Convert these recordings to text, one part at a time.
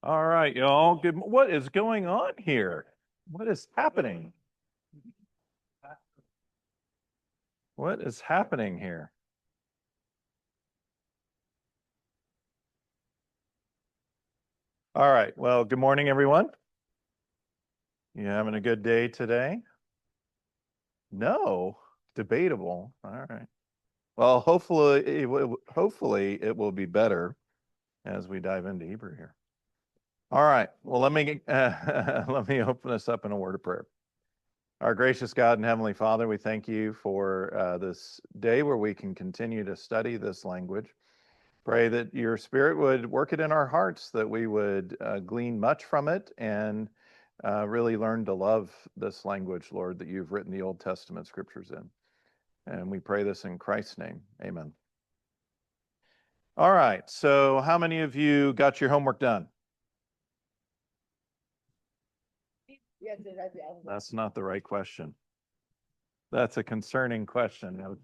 All right, y'all. What is going on here? What is happening? What is happening here? All right. Well, good morning, everyone. You having a good day today? No, debatable. All right. Well, hopefully it will be better as we dive into Hebrew here. All right. Well, let me open this up in a word of prayer. Our gracious God and Heavenly Father, we thank you for this day where we can continue to study this language. Pray that your Spirit would work it in our hearts, that we would glean much from it and really learn to love this language, Lord, that you've written the Old Testament scriptures in. And we pray this in Christ's name. Amen. All right. So, how many of you got your homework done? That's not the right question. That's a concerning question.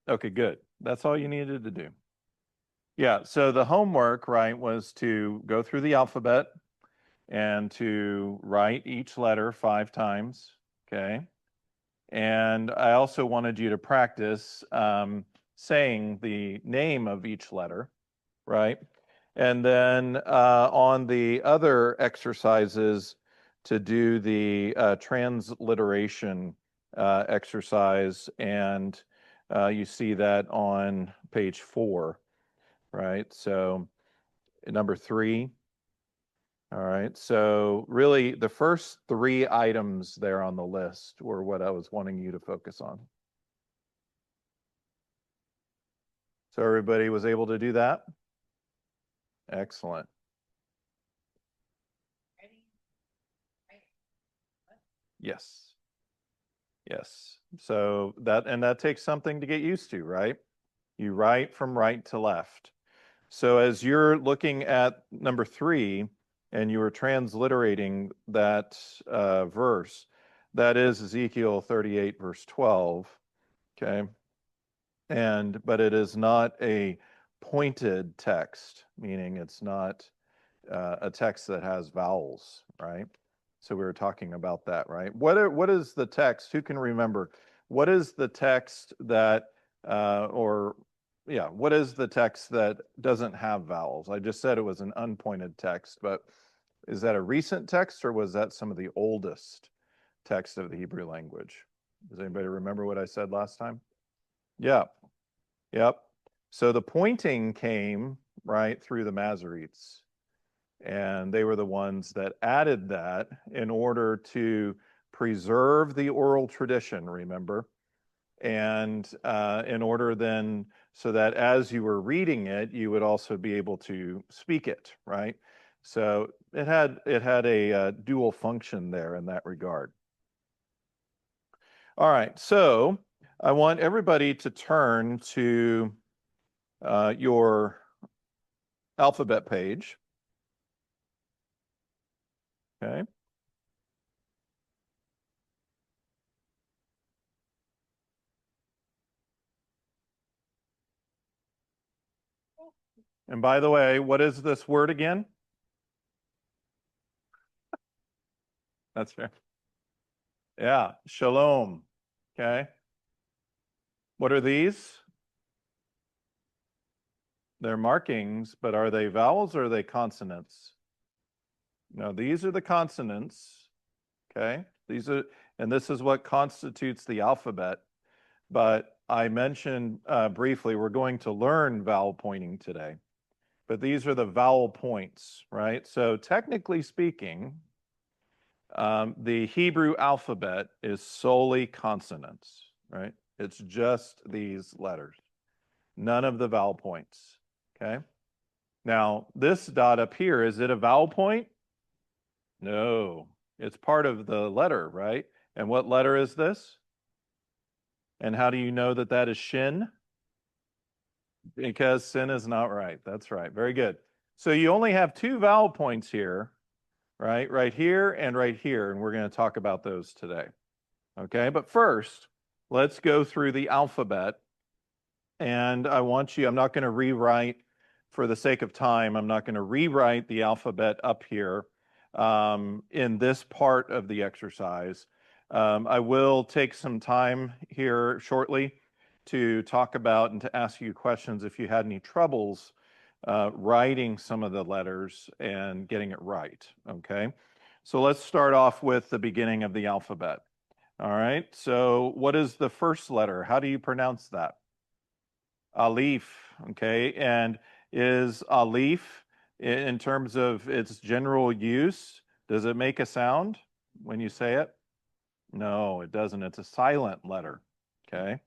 Okay, good. That's all you needed to do. Yeah, so the homework, right, was to go through the alphabet and to write each letter 5 times, okay? And I also wanted you to practice saying the name of each letter, right? And then on the other exercises, to do the transliteration exercise, and you see that on page 4, right? So number 3. All right. So really the first 3 items there on the list were what I was wanting you to focus on. So everybody was able to do that? Excellent. Yes. Yes. So that takes something to get used to, right? You write from right to left. So as you're looking at number 3 and you are transliterating that verse, that is Ezekiel 38, verse 12. Okay. But it is not a pointed text, meaning it's not a text that has vowels, right? So we were talking about that, right? What is the text? Who can remember? What is the text that, what is the text that doesn't have vowels? I just said it was an unpointed text, but is that a recent text or was that some of the oldest text of the Hebrew language? Does anybody remember what I said last time? Yeah. Yep. So the pointing came right through the Masoretes, and they were the ones that added that in order to preserve the oral tradition, remember? And in order then, so that as you were reading it, you would also be able to speak it, right? So it had a dual function there in that regard. All right, so I want everybody to turn to your alphabet page. Okay. And by the way, what is this word again? That's fair. Yeah, shalom. Okay. What are these? They're markings, but are they vowels or are they consonants? No, these are the consonants. Okay. And this is what constitutes the alphabet. But I mentioned briefly, we're going to learn vowel pointing today. But these are the vowel points, right? So technically speaking, the Hebrew alphabet is solely consonants, right? It's just these letters, none of the vowel points, okay? Now, this dot up here, is it a vowel point? No, it's part of the letter, right? And what letter is this? And how do you know that that is shin? Because sin is not right. That's right. Very good. So you only have 2 vowel points here, right? Right here and right here. And we're going to talk about those today. Okay. But first, let's go through the alphabet. And I'm not going to rewrite for the sake of time, I'm not going to rewrite the alphabet up here in this part of the exercise. I will take some time here shortly to talk about and to ask you questions if you had any troubles writing some of the letters and getting it right, okay? So let's start off with the beginning of the alphabet. All right, so what is the first letter? How do you pronounce that? Alif, okay? And is alif, in terms of its general use, does it make a sound when you say it? No, it doesn't. It's a silent letter, okay?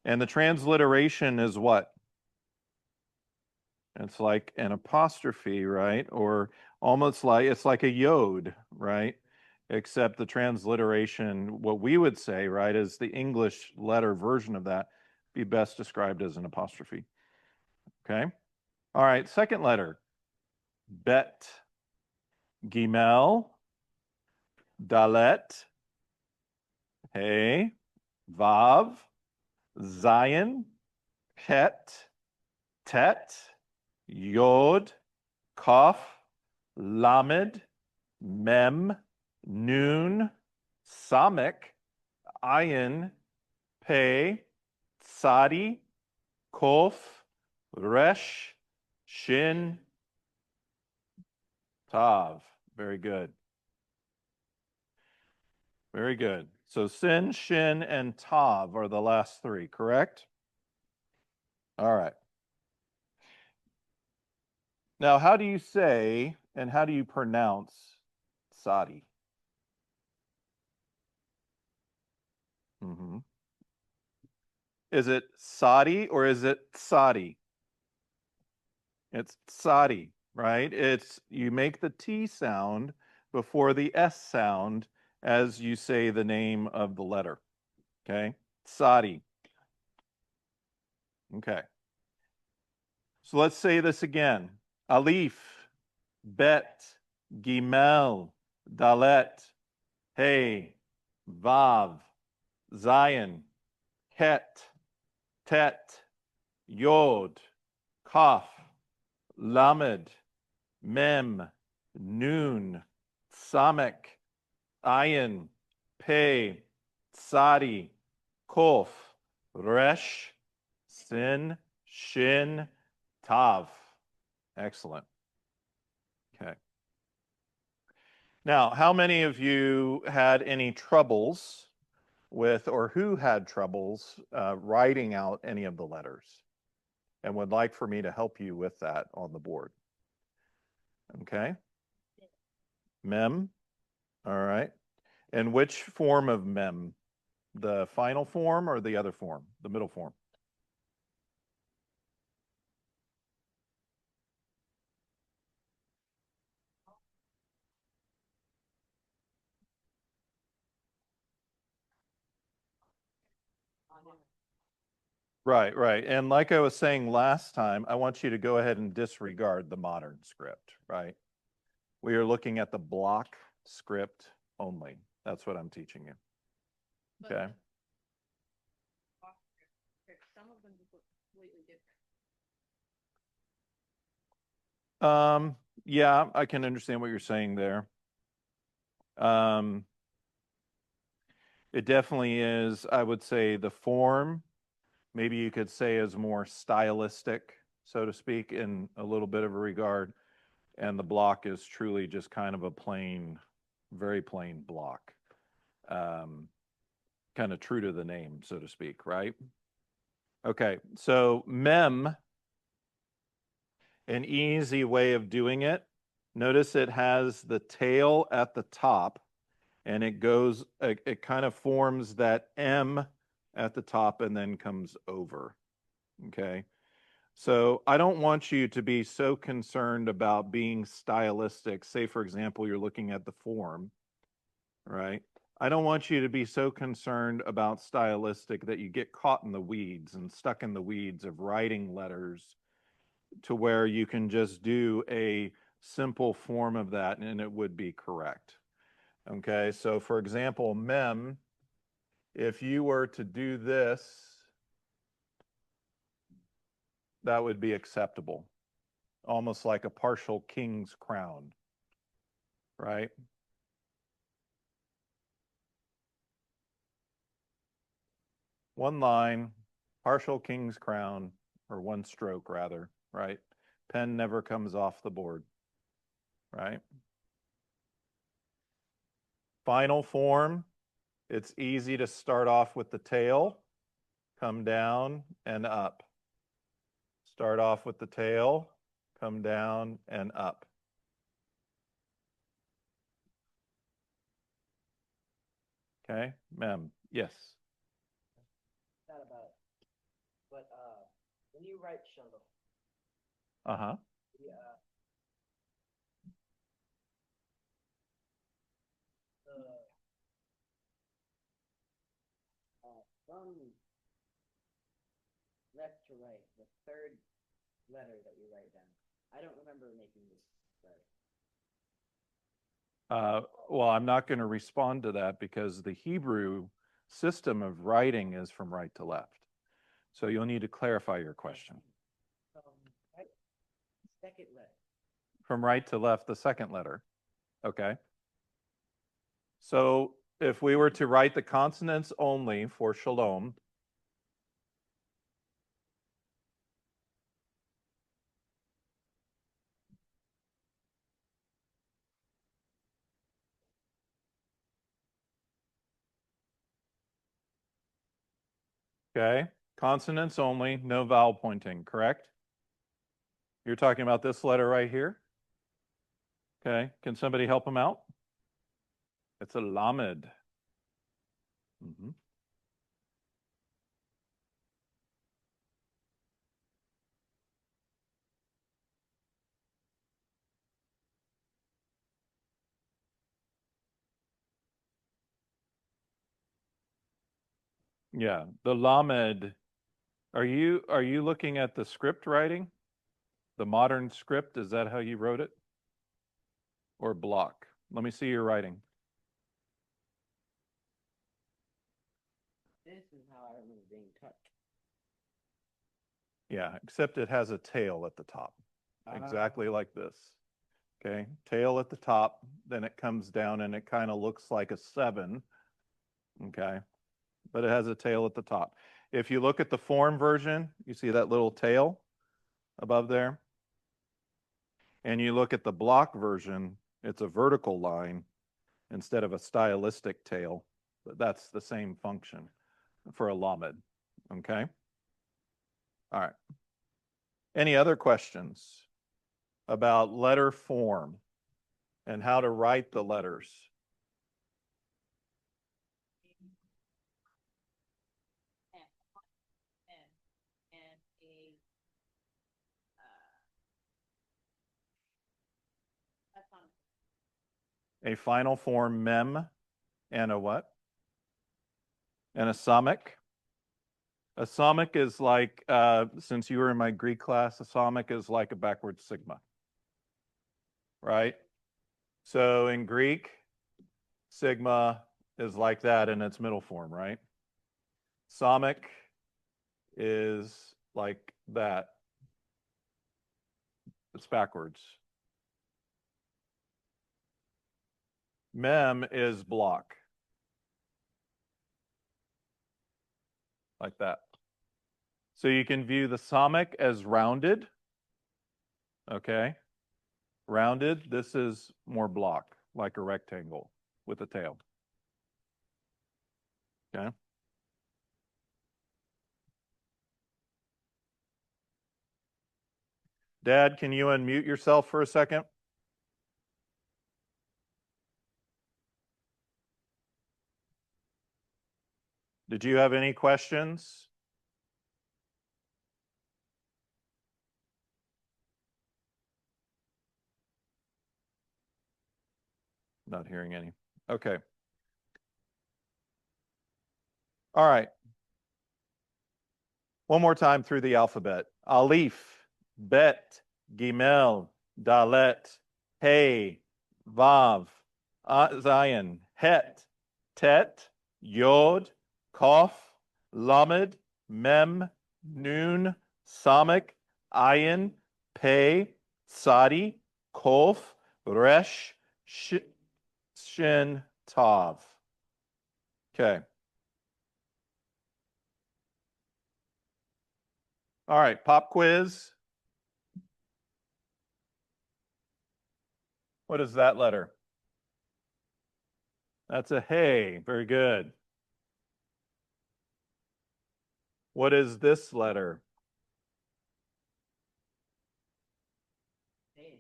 And the transliteration is what? It's like an apostrophe, right? Or almost like, it's like a yod, right? Except the transliteration, what we would say, right, is the English letter version of that be best described as an apostrophe. Okay? All right, second letter. Bet. Gimel. Dalet. Hey. Vav. Zayin. Het. Tet. Yod. Kaf. Lamed. Mem. Nun. Samek. Ayin. Pei. Sadi. Kof. Resh. Shin. Tav. Very good. Very good. So sin, shin, and tav are the last three, correct? All right. Now, how do you say and how do you pronounce Sadi? Mm-hmm. Is it Sadi or is it Sadi? It's Sadi, right? It's you make the T sound before the S sound as you say the name of the letter. Okay? Sadi. Okay. So let's say this again. Alif, Bet, Gimel, Dalet, Hey, Vav, Zayin, Het, Tet, Yod, Kaf, Lamed, Mem, Nun, Samek, Ayin, Pei, Sadi, Kof, Resh, Sin, Shin, Tav. Excellent. Okay. Now, how many of you had any troubles with, or who had troubles writing out any of the letters and would like for me to help you with that on the board? Okay. Mem. All right. And which form of mem? The final form or the other form, the middle form? Right, right. And like I was saying last time, I want you to go ahead and disregard the modern script, right? We are looking at the block script only. That's what I'm teaching you. Okay. Some of them look completely different. Yeah, I can understand what you're saying there. It definitely is, I would say the form, maybe you could say is more stylistic, so to speak, in a little bit of a regard. And the block is truly just kind of a plain, very plain block. Kind of true to the name, so to speak, right? Okay, so mem, an easy way of doing it. Notice it has the tail at the top and it goes, it kind of forms that M at the top and then comes over. Okay. So I don't want you to be so concerned about being stylistic. Say, for example, you're looking at the form, right? I don't want you to be so concerned about stylistic that you get caught in the weeds and stuck in the weeds of writing letters to where you can just do a simple form of that and it would be correct. Okay, so for example, mem, if you were to do this, that would be acceptable. almost like a partial king's crown, right? One line, partial king's crown, or one stroke rather, right? Pen never comes off the board, right? Final form, it's easy to start off with the tail, come down and up. Start off with the tail, come down and up. Okay, mem, yes. Not about it. But when you write shalom, Uh-huh. the from left to right, the third letter that you write down. I don't remember making this right. Well, I'm not going to respond to that because the Hebrew system of writing is from right to left. So you'll need to clarify your question. Right, second letter. From right to left, the second letter. Okay. So if we were to write the consonants only for shalom, okay, consonants only, no vowel pointing, correct? You're talking about this letter right here? Okay, can somebody help him out? It's a lamed. Mm-hmm. Yeah, the lamed. Are you looking at the script writing? The modern script, is that how you wrote it? Or block? Let me see your writing. This is how I remember being taught. Yeah, except it has a tail at the top. Exactly like this. Okay, tail at the top, then it comes down and it kind of looks like a 7. Okay, but it has a tail at the top. If you look at the form version, you see that little tail above there? And you look at the block version, it's a vertical line instead of a stylistic tail. But that's the same function for a lamed. Okay? All right. Any other questions about letter form and how to write the letters? And that's on A final form mem and a what? And a samic. A samic is like, since you were in my Greek class, a samic is like a backward sigma, right? So in Greek, sigma is like that in its middle form, right? Samic is like that. It's backwards. Mem is block. Like that. So you can view the samic as rounded. Okay. Rounded. This is more block, like a rectangle with a tail. Okay. Dad, can you unmute yourself for a second? Did you have any questions? Not hearing any. Okay. All right. One more time through the alphabet. Alif, Bet, Gimel, Dalet, Hey, Vav, Zayin, Het, Tet, Yod, Kof, Lamed, Mem, Nun, Samik, Ayin, Pei, Sadi, Kolf, Resh, Shin, Tav. Okay. All right, pop quiz. What is that letter? That's a hey. Very good. What is this letter? Hey,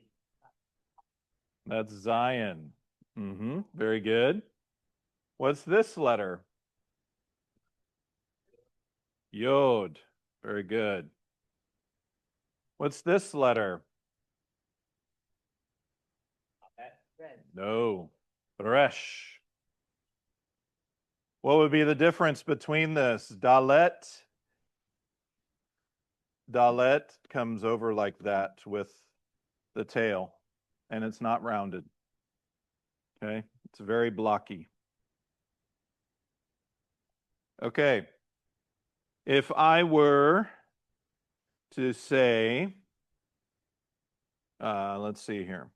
That's Zion. Very good. What's this letter? Yod. Very good. What's this letter? red. No. Resh. What would be the difference between this? Dalet. Dalet comes over like that with the tail, and it's not rounded. Okay, it's very blocky. Okay, if I were to say, let's see here.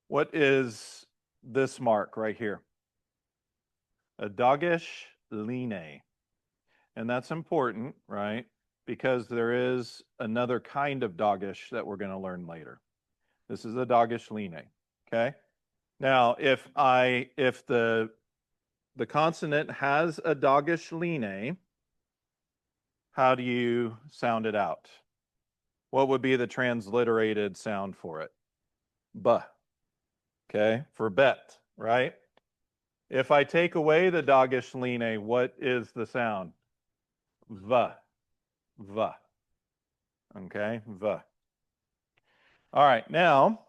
What is this mark right here? A Dagesh line. And that's important, right? Because there is another kind of Dagesh that we're going to learn later. This is a Dagesh line, okay? Now, if the consonant has a Dagesh line, how do you sound it out? What would be the transliterated sound for it? B. Okay, for bet, right? If I take away the Dagesh line, what is the sound? V. V. Okay, V. All right, now,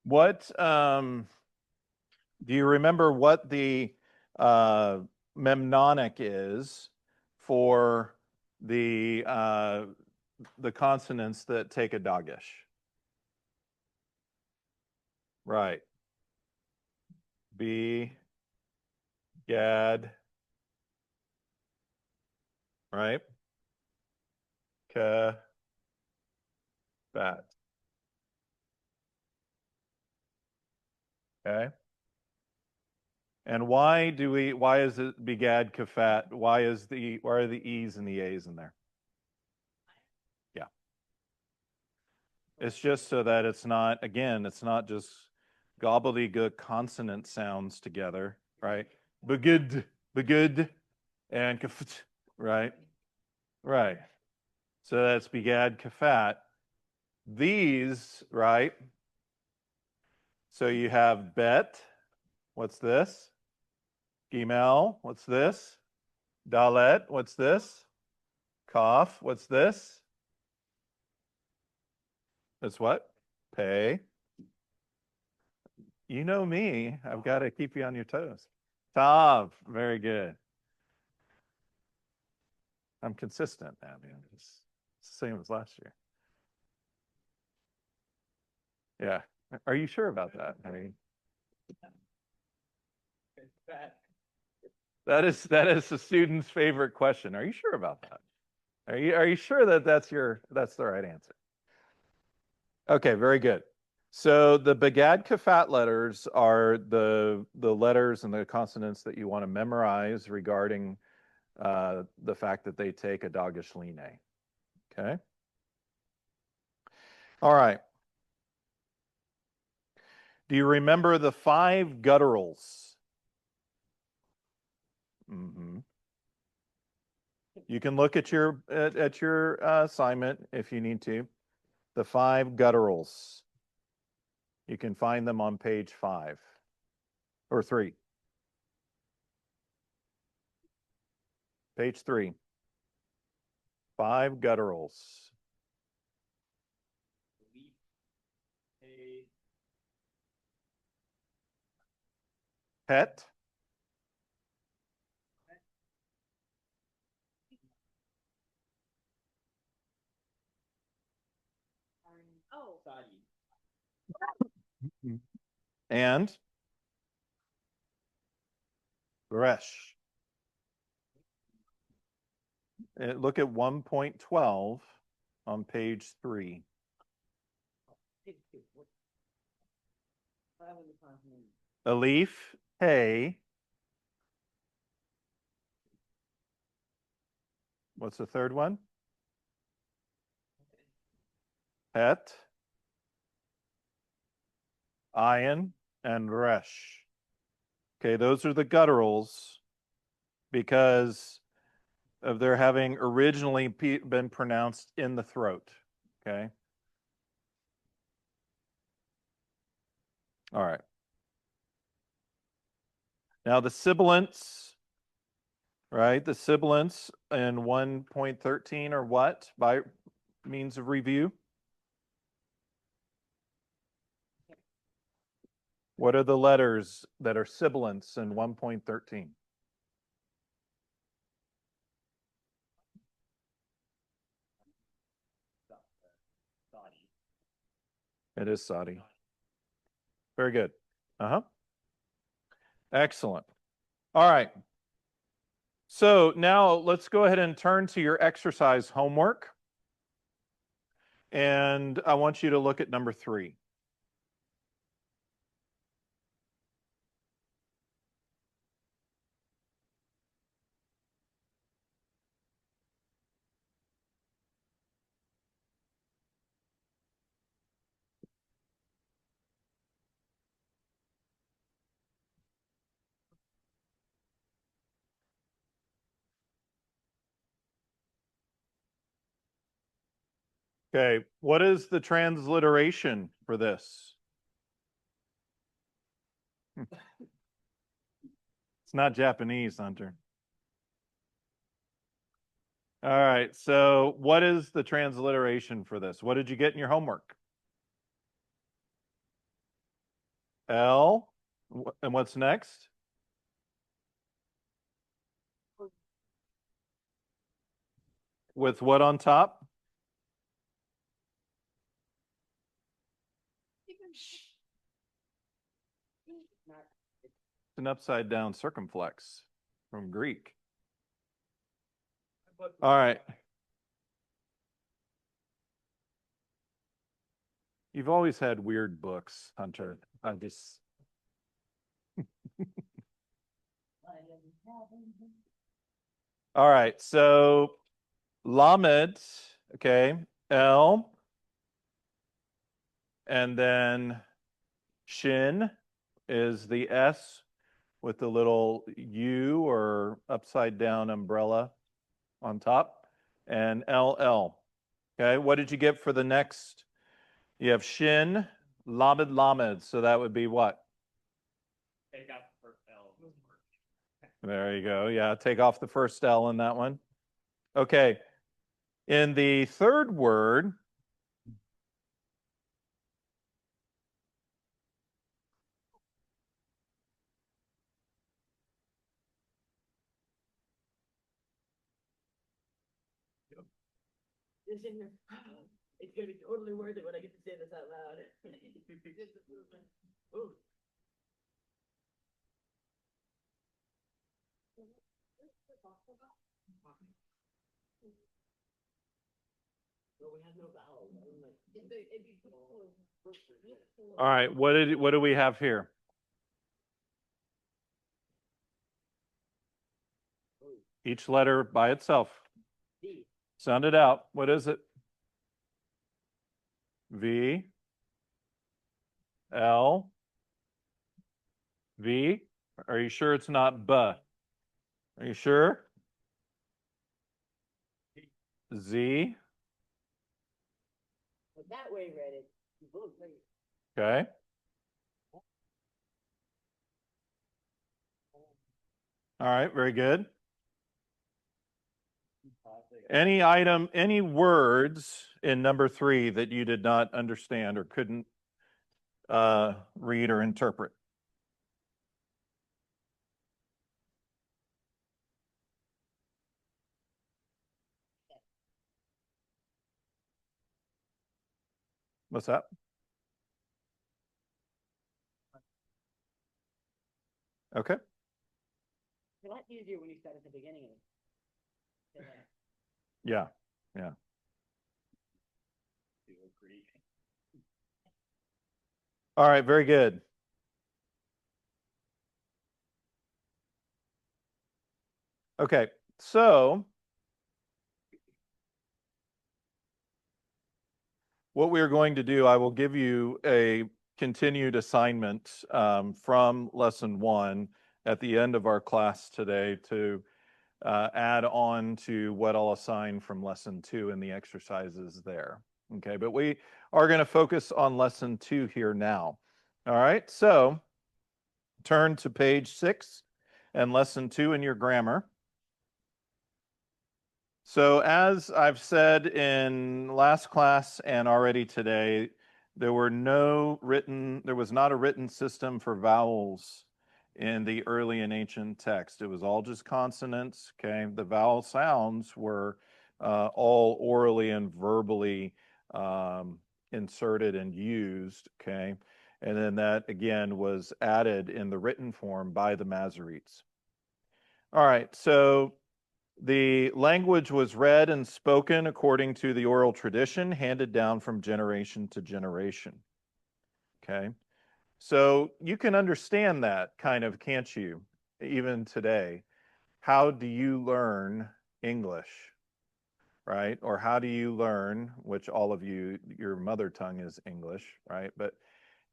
what do you remember what the mnemonic is for the consonants that take a Dagesh? Right. B, Gad, right? Ka, Bat. Okay. And why is it Begad Kafat? Why are the E's and the A's in there? Yeah. It's just so that it's not just gobbledygook consonant sounds together, right? Begud, and kafat, right? Right. So that's Begad Kafat. These, right? So you have Bet. What's this? Gimel. What's this? Dalet. What's this? Kaf. What's this? That's what? Pay. You know me. I've got to keep you on your toes. Tav. Very good. I'm consistent now, man. It's the same as last year. Yeah. Are you sure about that? I mean, that is the student's favorite question. Are you sure about that? Are you sure that that's the right answer? Okay, very good. So the Begad Kafat letters are the letters and the consonants that you want to memorize regarding the fact that they take a Dagesh line. Okay. All right. Do you remember the 5 gutturals? You can look at your assignment if you need to. The 5 gutturals. You can find them on page 5 or 3. Page 3. 5 gutturals. Pet. Oh, Saudi. And Resh. Look at 1.12 on page 3. Alif, Hey. What's the third one? Het, Ayin, and Resh. Okay, those are the gutturals because of their having originally been pronounced in the throat. Okay. All right. Now the sibilants, right? The sibilants in 1.13 are what by means of review? What are the letters that are sibilants in 1.13? Saudi. It is Saudi. Very good. Uh-huh. Excellent. All right. So now let's go ahead and turn to your exercise homework. And I want you to look at number 3. Okay, what is the transliteration for this? It's not Japanese, Hunter. All right, so what is the transliteration for this? What did you get in your homework? L, and what's next? With what on top? It's an upside down circumflex from Greek. All right. You've always had weird books, Hunter. I just. All right, so Lamed, okay, L, and then Shin is the S with the little U or upside down umbrella on top, and LL. Okay, what did you get for the next? You have Shin, Lamed, Lamed, so that would be what? Take out the first L. There you go. Yeah, take off the first L in that one. Okay. In the third word, It's in here. It's gonna be totally worth it when I get to say this out loud. Ooh. Well, we have no vowels. all right, what do we have here? Each letter by itself. V. Sound it out. What is it? V, L, V. Are you sure it's not B? Are you sure? Z. But that way read it. You both read it. Okay. All right, very good. Any item, any words in number 3 that you did not understand or couldn't read or interpret? What's that? Okay. It's a lot easier when you start at the beginning of it. than when- Yeah. Yeah. Do agree. All right. Very good. Okay. So what we are going to do, I will give you a continued assignment from lesson 1 at the end of our class today to add on to what I'll assign from lesson 2 and the exercises there. Okay, but we are going to focus on lesson 2 here now. All right, so turn to page 6 and lesson 2 in your grammar. So as I've said in last class and already today, there was not a written system for vowels in the early and ancient text. It was all just consonants, okay? The vowel sounds were all orally and verbally inserted and used, okay? And then that, again, was added in the written form by the Masoretes. All right, so the language was read and spoken according to the oral tradition handed down from generation to generation. Okay. So you can understand that kind of, can't you? Even today. How do you learn English? Right? Or how do you learn, which all of you, your mother tongue is English, right? But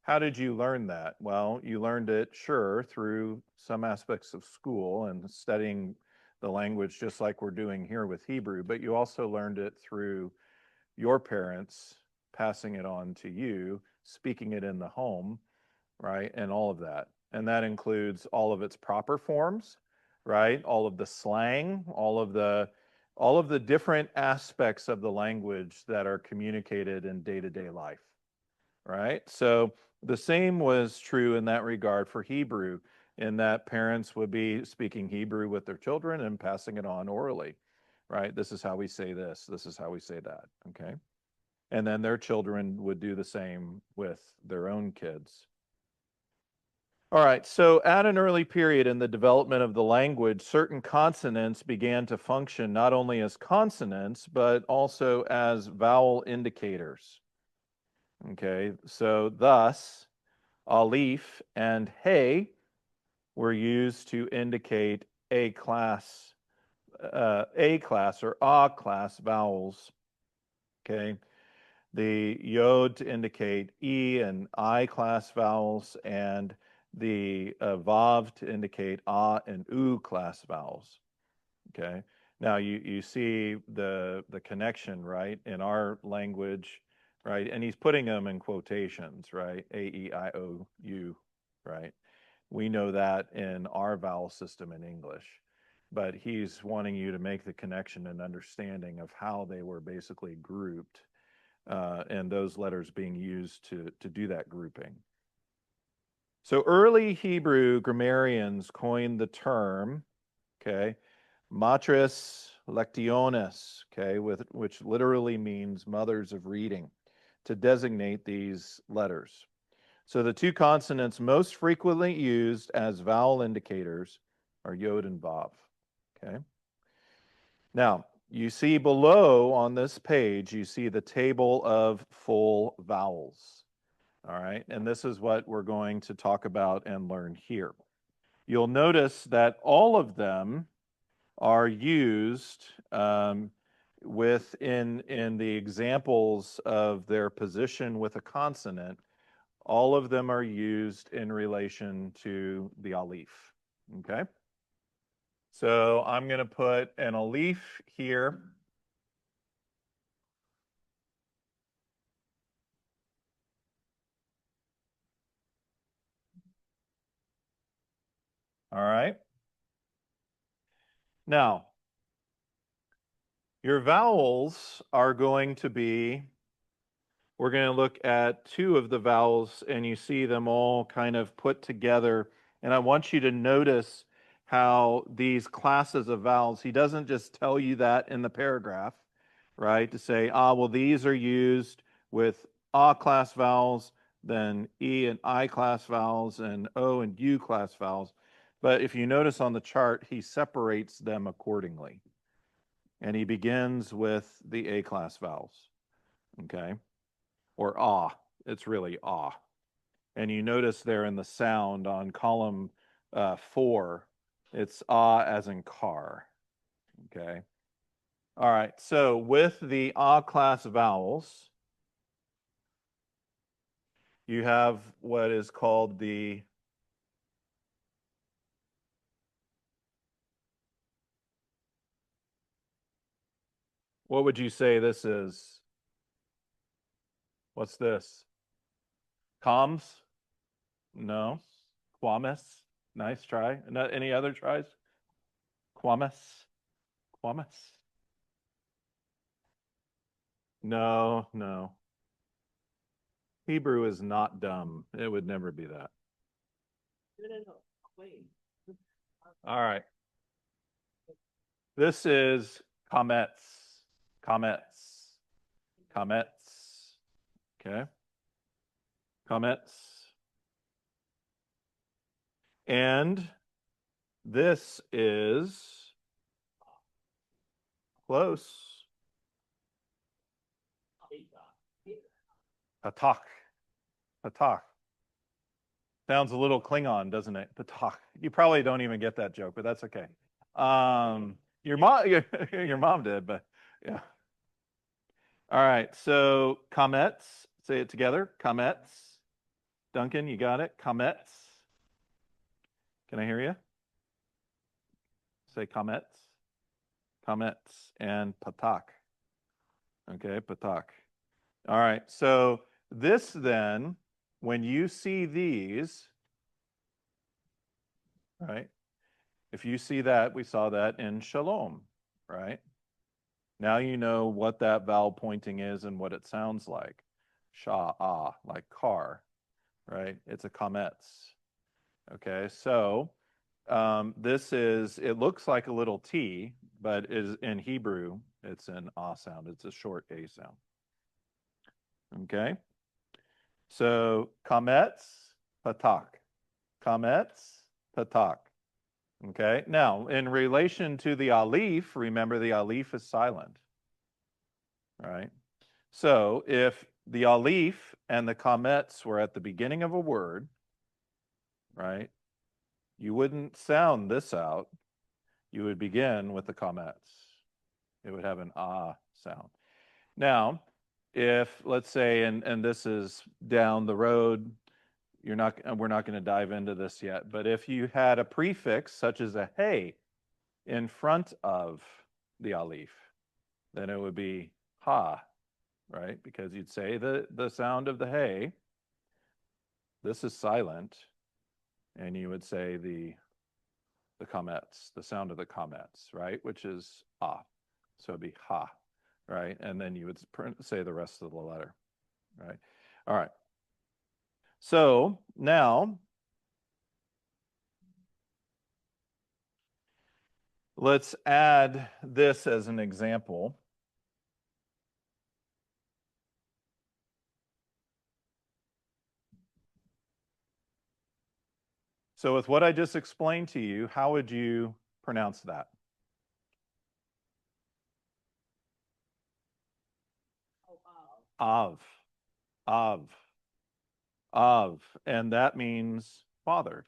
how did you learn that? Well, you learned it, sure, through some aspects of school and studying the language just like we're doing here with Hebrew, but you also learned it through your parents passing it on to you, speaking it in the home, right? And all of that. And that includes all of its proper forms, right? All of the slang, all of the different aspects of the language that are communicated in day-to-day life, right? So the same was true in that regard for Hebrew, in that parents would be speaking Hebrew with their children and passing it on orally, right? This is how we say this, this is how we say that, okay? And then their children would do the same with their own kids. All right, so at an early period in the development of the language, certain consonants began to function not only as consonants, but also as vowel indicators. Okay, so thus, Aleph and Hey were used to indicate A class or A class vowels. Okay, the Yod to indicate E and I class vowels, and the Vav to indicate A and U class vowels. Okay, now you see the connection, right, in our language, right? And he's putting them in quotations, right? A, E, I, O, U, right? We know that in our vowel system in English, but he's wanting you to make the connection and understanding of how they were basically grouped, and those letters being used to do that grouping. So early Hebrew grammarians coined the term, okay, matris lectionis, okay, which literally means mothers of reading, to designate these letters. So the two consonants most frequently used as vowel indicators are Yod and Vav, okay? Now, you see below on this page, you see the table of full vowels, all right? And this is what we're going to talk about and learn here. You'll notice that all of them are used in the examples of their position with a consonant. All of them are used in relation to the Aleph, okay? So I'm going to put an Aleph here. All right. Now, your vowels are going to be, we're going to look at two of the vowels, and you see them all kind of put together. And I want you to notice how these classes of vowels, he doesn't just tell you that in the paragraph, right? To say, well, these are used with A class vowels, then E and I class vowels, and O and U class vowels. But if you notice on the chart, he separates them accordingly. And he begins with the A class vowels, okay? Or ah, it's really ah. And you notice there in the sound on column 4, it's ah as in car, okay? All right, so with the ah class vowels, you have what is called the what would you say this is? What's this? Coms? No. Quamis? Nice try. Any other tries? Quamis? Quamis? No, no. Hebrew is not dumb. It would never be that. No. Wait. All right. This is comets. Comets. Comets. Okay. Comets. And this is close. Patak. Patak. Sounds a little Klingon, doesn't it? Patak. You probably don't even get that joke, but that's okay. Your mom did, but yeah. All right, so comets. Say it together. Comets. Duncan, you got it? Comets. Can I hear you? Say comets. Comets and patak. Okay, patak. All right, so this then, when you see these, right? If you see that, we saw that in shalom, right? Now you know what that vowel pointing is and what it sounds like. Sha, ah, like car, right? It's a comets. Okay, so this is, it looks like a little T, but is in Hebrew, it's an ah sound. It's a short A sound. Okay, so comets, patak. Comets, patak. Okay, now in relation to the aleph, remember the aleph is silent, right? So if the aleph and the comets were at the beginning of a word, right, you wouldn't sound this out. You would begin with the comets. It would have an ah sound. Now, if let's say, and this is down the road, we're not going to dive into this yet, but if you had a prefix such as a hey in front of the aleph, then it would be ha, right? Because you'd say the sound of the hey. This is silent, and you would say the comets, the sound of the comets, right? Which is ah, so it'd be ha, right? And then you would say the rest of the letter, right? All right. So now let's add this as an example. So with what I just explained to you, how would you pronounce that? Av. Av. Av. And that means father.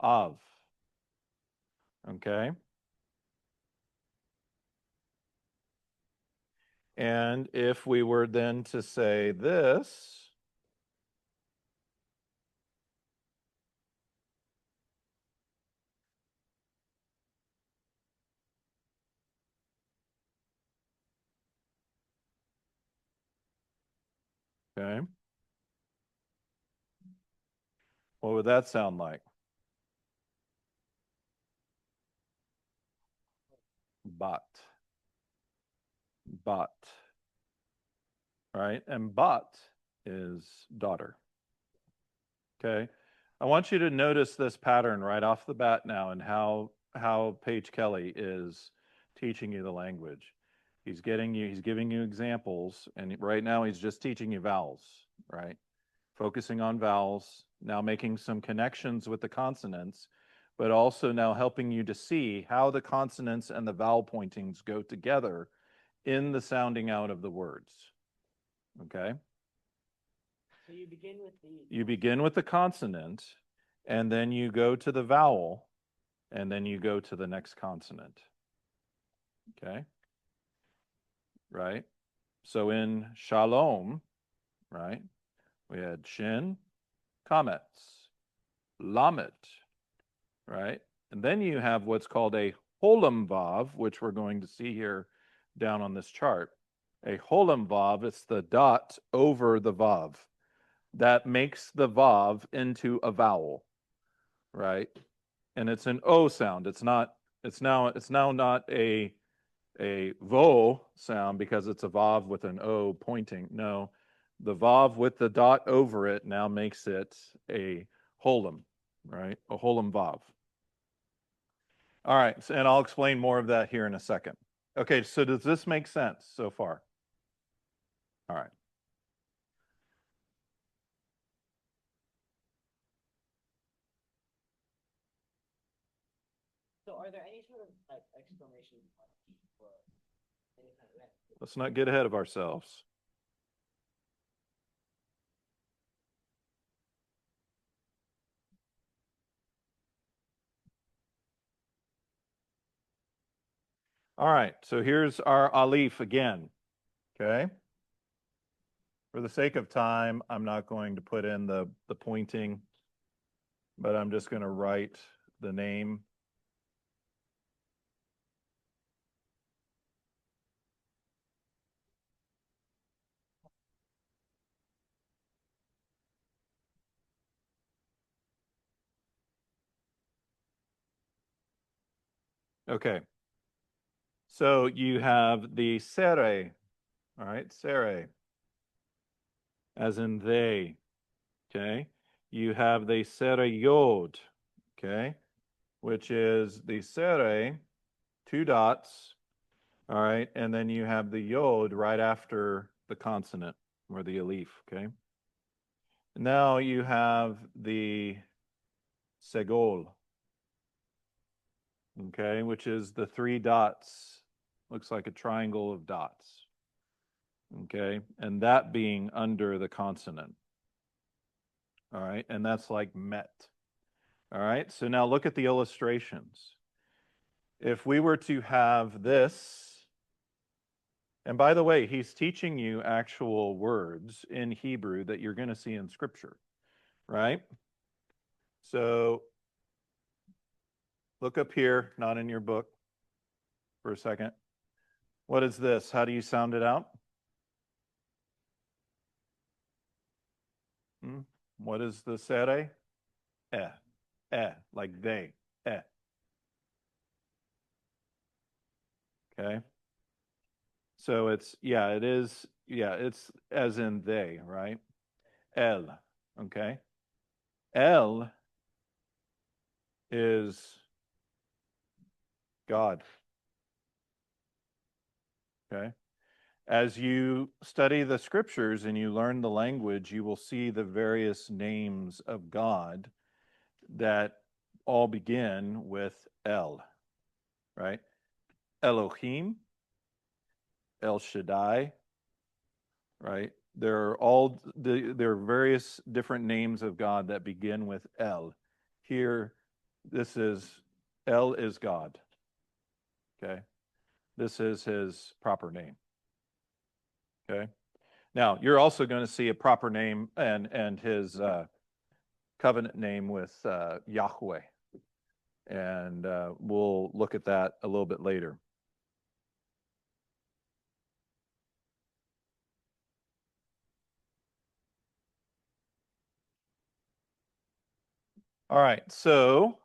Av. Okay. And if we were then to say this, okay, what would that sound like? Bat. Bat. Right? And bat is daughter. Okay. I want you to notice this pattern right off the bat now and how Paige Kelly is teaching you the language. He's giving you examples, and right now he's just teaching you vowels, right? Focusing on vowels, now making some connections with the consonants, but also now helping you to see how the consonants and the vowel pointings go together in the sounding out of the words. Okay? So you begin with the. You begin with the consonant, and then you go to the vowel, and then you go to the next consonant. Okay? Right? So in shalom, right, we had shin, comets, lamet, right? And then you have what's called a holam vav, which we're going to see here down on this chart. A holam vav, it's the dot over the vav. That makes the vav into a vowel, right? And it's an O sound. It's now not a vo sound because it's a vav with an O pointing. No, the vav with the dot over it now makes it a holam, right? A holam vav. All right, and I'll explain more of that here in a second. Okay, so does this make sense so far? All right. So are there any sort of like exclamation points or any kind of event? Let's not get ahead of ourselves. All right, so here's our alif again, okay? For the sake of time, I'm not going to put in the pointing, but I'm just going to write the name. Okay. So you have the sere, all right, sere, as in they, okay? You have the sere yod, okay, which is the sere, two dots, all right, and then you have the yod right after the consonant or the alif, okay? Now you have the segol, okay, which is the three dots. Looks like a triangle of dots, okay, and that being under the consonant. All right, and that's like met. All right, so now look at the illustrations. If we were to have this, and by the way, he's teaching you actual words in Hebrew that you're going to see in Scripture, right? So look up here, not in your book, for a second. What is this? How do you sound it out? What is the sere? Like they, Okay. So it's, it's as in they, right? El, okay? El is God, okay? As you study the scriptures and you learn the language, you will see the various names of God that all begin with El, right? Elohim, El Shaddai, right? There are various different names of God that begin with El. Here, El is God. Okay. This is his proper name. Okay. Now, you're also going to see a proper name and his covenant name with Yahweh. And we'll look at that a little bit later. All right, so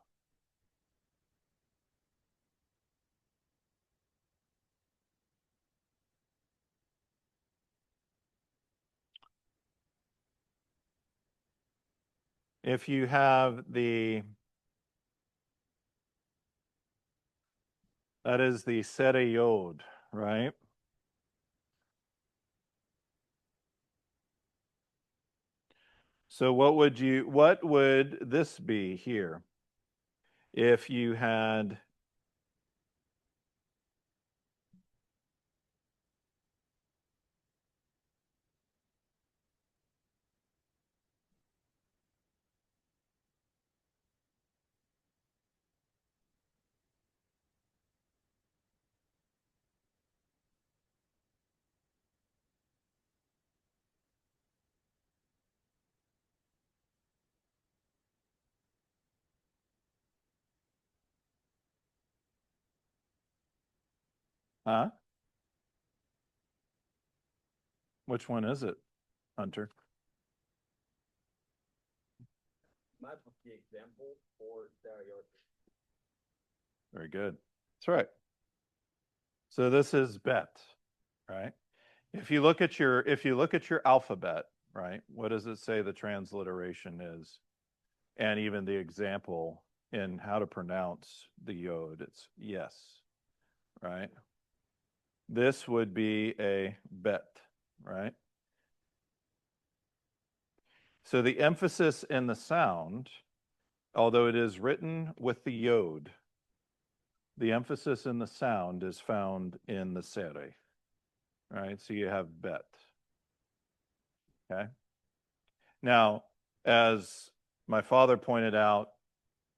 if you have that is the Sere Yod, right? So what would this be here? If you had huh? Which one is it, Hunter? Might put the example for stereotypes. Very good. That's right. So this is bet, right? If you look at your alphabet, right, what does it say the transliteration is? And even the example in how to pronounce the yod, it's yes, right? This would be a bet, right? So the emphasis in the sound, although it is written with the yod, the emphasis in the sound is found in the sere, right? So you have bet. Okay. Now, as my father pointed out,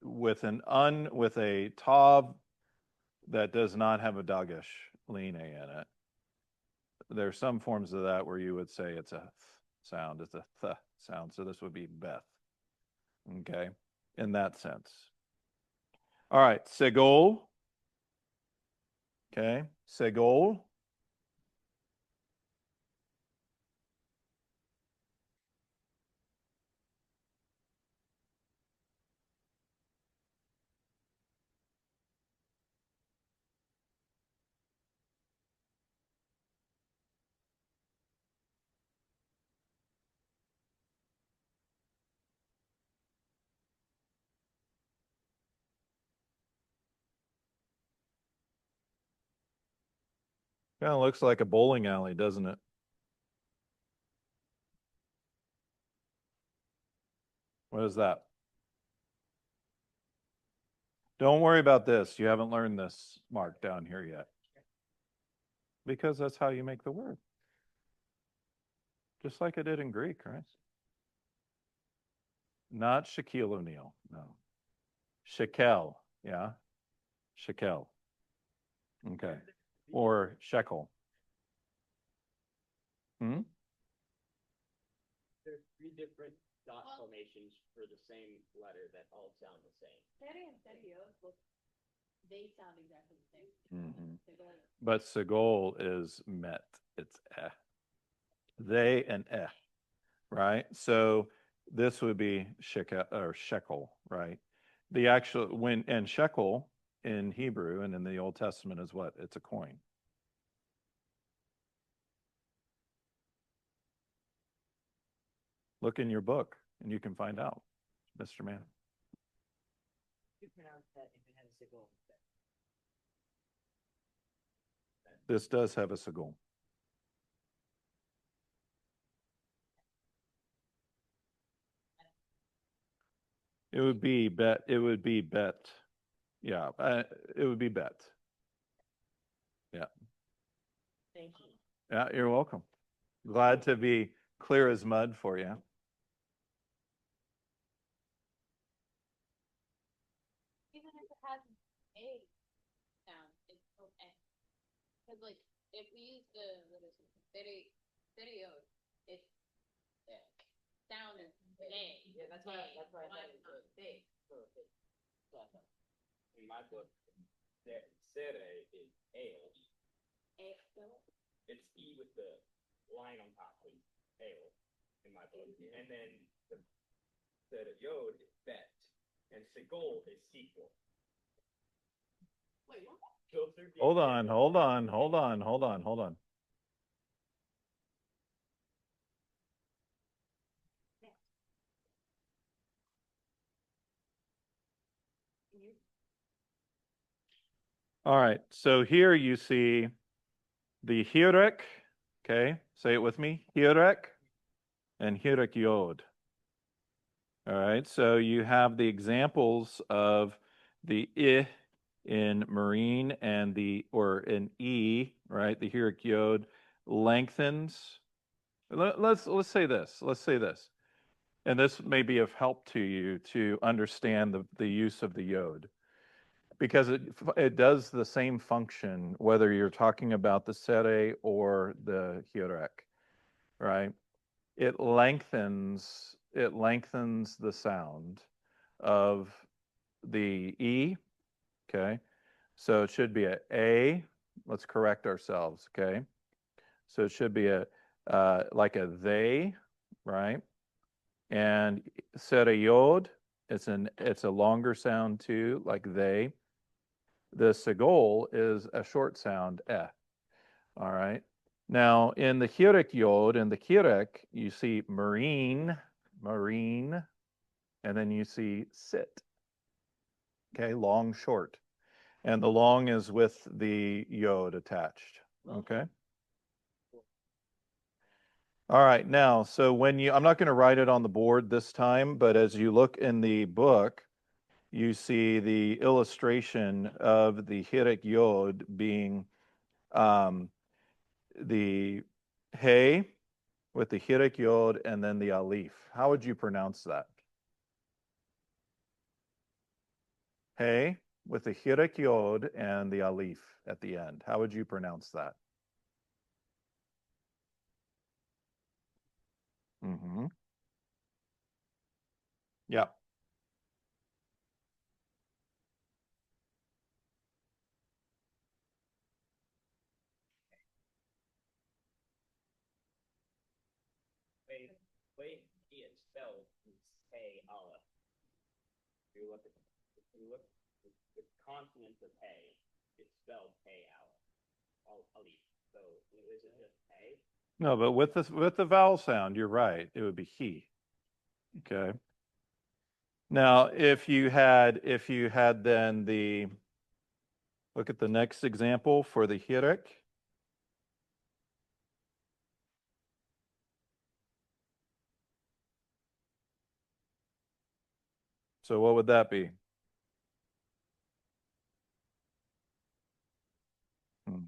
with a tav that does not have a dagesh line in it, there are some forms of that where you would say it's a th sound, it's a th sound. So this would be beth. Okay, in that sense. All right, segol. Okay, segol. Kind of looks like a bowling alley, doesn't it? What is that? Don't worry about this. You haven't learned this mark down here yet. Because that's how you make the word. Just like I did in Greek, right? Not Shaquille O'Neal, no. Shekel, yeah. Shekel. Okay. Or shekel. Hmm? There's 3 different dot formations for the same letter that all sound the same. Seri and Serios, they sound exactly the same. Mhm. Segol. But segol is met. It's eh. They and eh, right? So this would be shekel or shekel, right? The actual and shekel in Hebrew and in the Old Testament is what? It's a coin. Look in your book and you can find out, Mr. Mann. You pronounce that if it has a sickle. This does have a segol. It would be bet. It would be bet. Yeah, it would be bet. Yeah. Thank you. Yeah, you're welcome. Glad to be clear as mud for you. Even if it has a sound, it's still eh. Because like, if we use what is it, Serios, it's sound is a. Yeah, that's why I thought it was big. In my book, sere is ale. It's E with the line on top, please. Ale in my book. And then the yod is bet. And segol is sequel. Wait, what? Those are the Hold on, examples. hold on. All right, so here you see the hirek, okay, say it with me, hirek and hirek yod. All right, so you have the examples of the I in marine and or in E, right? The Hierarch Yod lengthens. Let's say this. Let's say this. And this may be of help to you to understand the use of the Yod. Because it does the same function whether you're talking about the Sere or the Hierarch, right? It lengthens the sound of the E, okay? So it should be a A. Let's correct ourselves, okay? So it should be a like a they, right? And Sere Yod, it's a longer sound too, like they. The Segol is a short sound, eh. All right. Now, in the Hierarch Yod and the Hierarch, you see marine, and then you see sit. Okay, long, short. And the long is with the Yod attached. Okay. All right, now, so I'm not going to write it on the board this time, but as you look in the book, you see the illustration of the Hierarch Yod being the Hey with the Hierarch Yod and then the Aleph. How would you pronounce that? Hey with the Hierarch Yod and the Aleph at the end. How would you pronounce that? Mm-hmm. Yeah. Way he is spelled is Hey Aleph. If you look at the consonant of Hey, it's spelled Hey Aleph. Aleph. So is it just Hey? No, but with the vowel sound, you're right. It would be he. Okay. Now, if you had then look at the next example for the Hierarch. So what would that be? Hmm.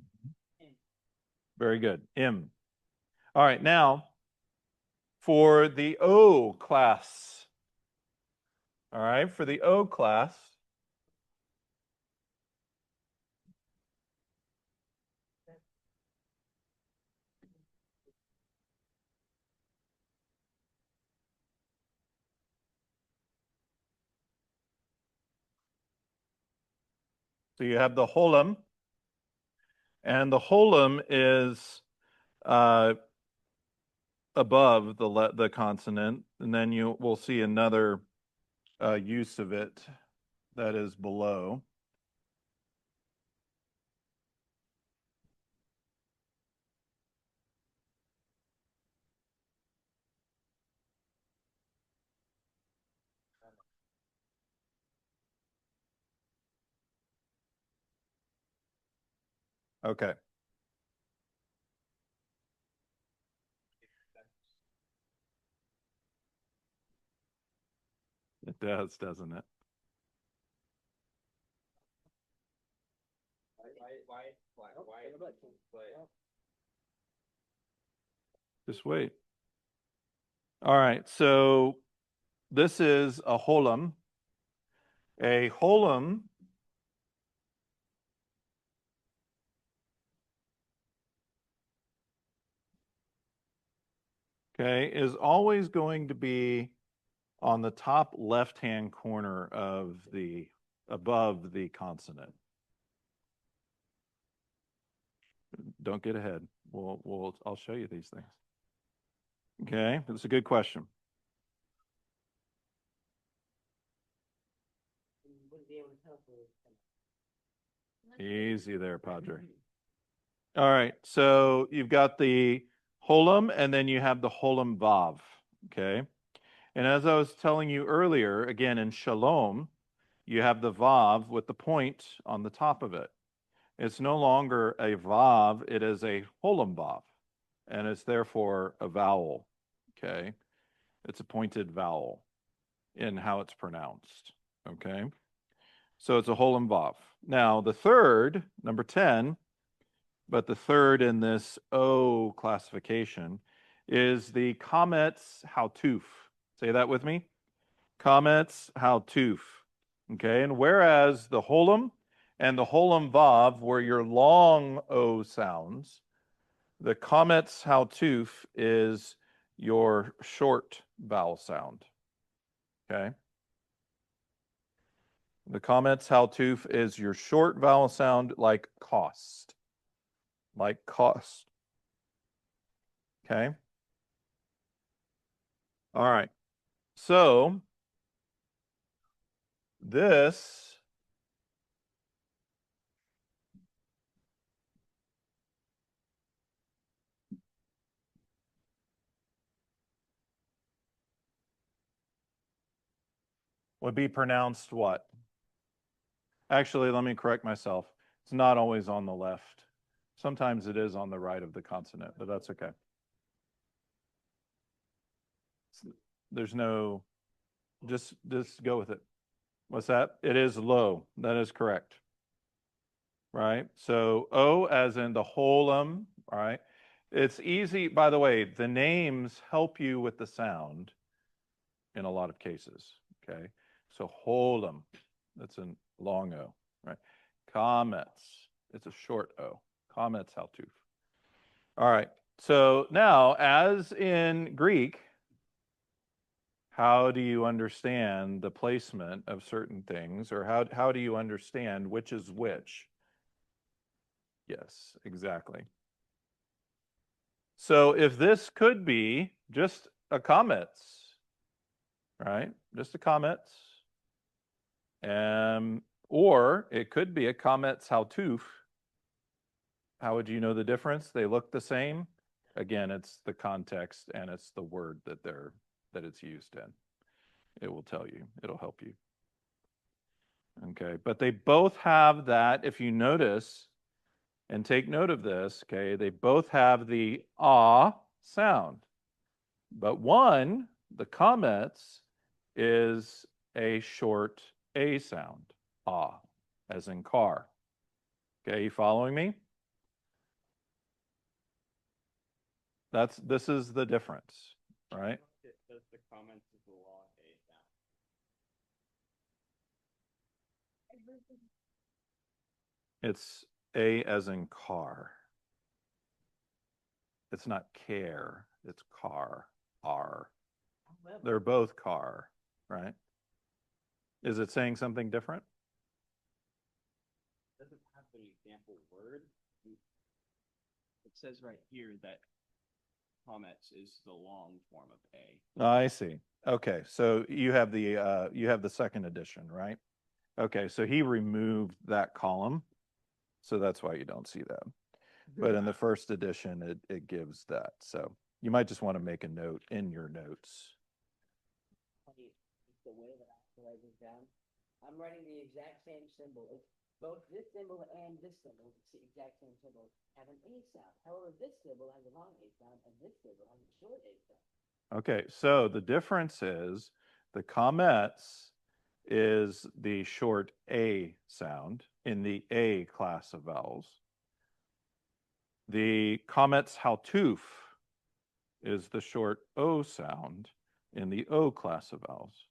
Very good. M. All right, now for the O class. All right, for the O class. So you have the holum, and the holum is above the consonant, and then you will see another use of it that is below. Okay. It does, doesn't it? Just wait. All right, so this is a holum. A holum okay, is always going to be on the top left-hand corner of above the consonant. Don't get ahead. I'll show you these things. Okay, that's a good question. Easy there, Padre. All right, so you've got the holum and then you have the holum vav, okay? And as I was telling you earlier, again in shalom, you have the vav with the point on the top of it. It's no longer a vav, it is a holum vav, and it's therefore a vowel, okay? It's a pointed vowel. in how it's pronounced. Okay. So it's a whole vav. Now the third, number 10, but the third in this O classification is the Kometz Hautuf. Say that with me. Kometz Hautuf. Okay, and whereas the holum and the holum vav were your long O sounds, the Kometz Hautuf is your short vowel sound. Okay. The Kometz Hautuf is your short vowel sound like cost. Like cost. Okay. All right. So this would be pronounced what? Actually, let me correct myself. It's not always on the left. Sometimes it is on the right of the consonant, but that's okay. There's no, just go with it. What's that? It is low. That is correct. Right? So O as in the holum, all right? It's easy, by the way, the names help you with the sound in a lot of cases, okay? So holum, that's a long O, right? Comets, it's a short O. Comets Hautuf. All right, so now, as in Greek, how do you understand the placement of certain things, or how do you understand which is which? Yes, exactly. So if this could be just a comets, right? Just a comets. Or it could be a comets Hautuf. How would you know the difference? They look the same. Again, it's the context and it's the word that it's used in. It will tell you. It'll help you. Okay, but they both have that, if you notice, and take note of this, okay, they both have the ah sound. But one, the comets, is a short A sound, ah, as in car. Okay, you following me? This is the difference, right? Does the comments of the law A sound? It's A as in car. It's not care, it's car, R. They're both car, right? Is it saying something different? Doesn't have an example word. It says right here that comets is the long form of A. I see. Okay, so you have the second edition, right? Okay, so he removed that column, so that's why you don't see that. But in the first edition, it gives that. So you might just want to make a note in your notes. The way that I write this down, I'm writing the exact same symbol. It's both this symbol and this symbol, it's the exact same symbol, have an A sound. However, this symbol has a long A sound and this symbol has a short A sound. Okay, so the difference is the comets is the short A sound in the A class of vowels. The comets Hautuf is the short O sound in the O class of vowels.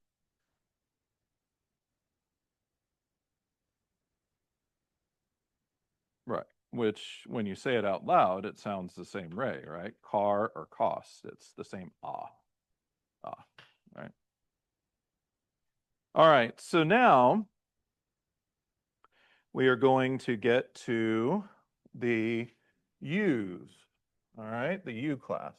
Right, which when you say it out loud, it sounds the same way, right? Car or cost, it's the same ah, right? All right, so now we are going to get to the U's, all right, the U class.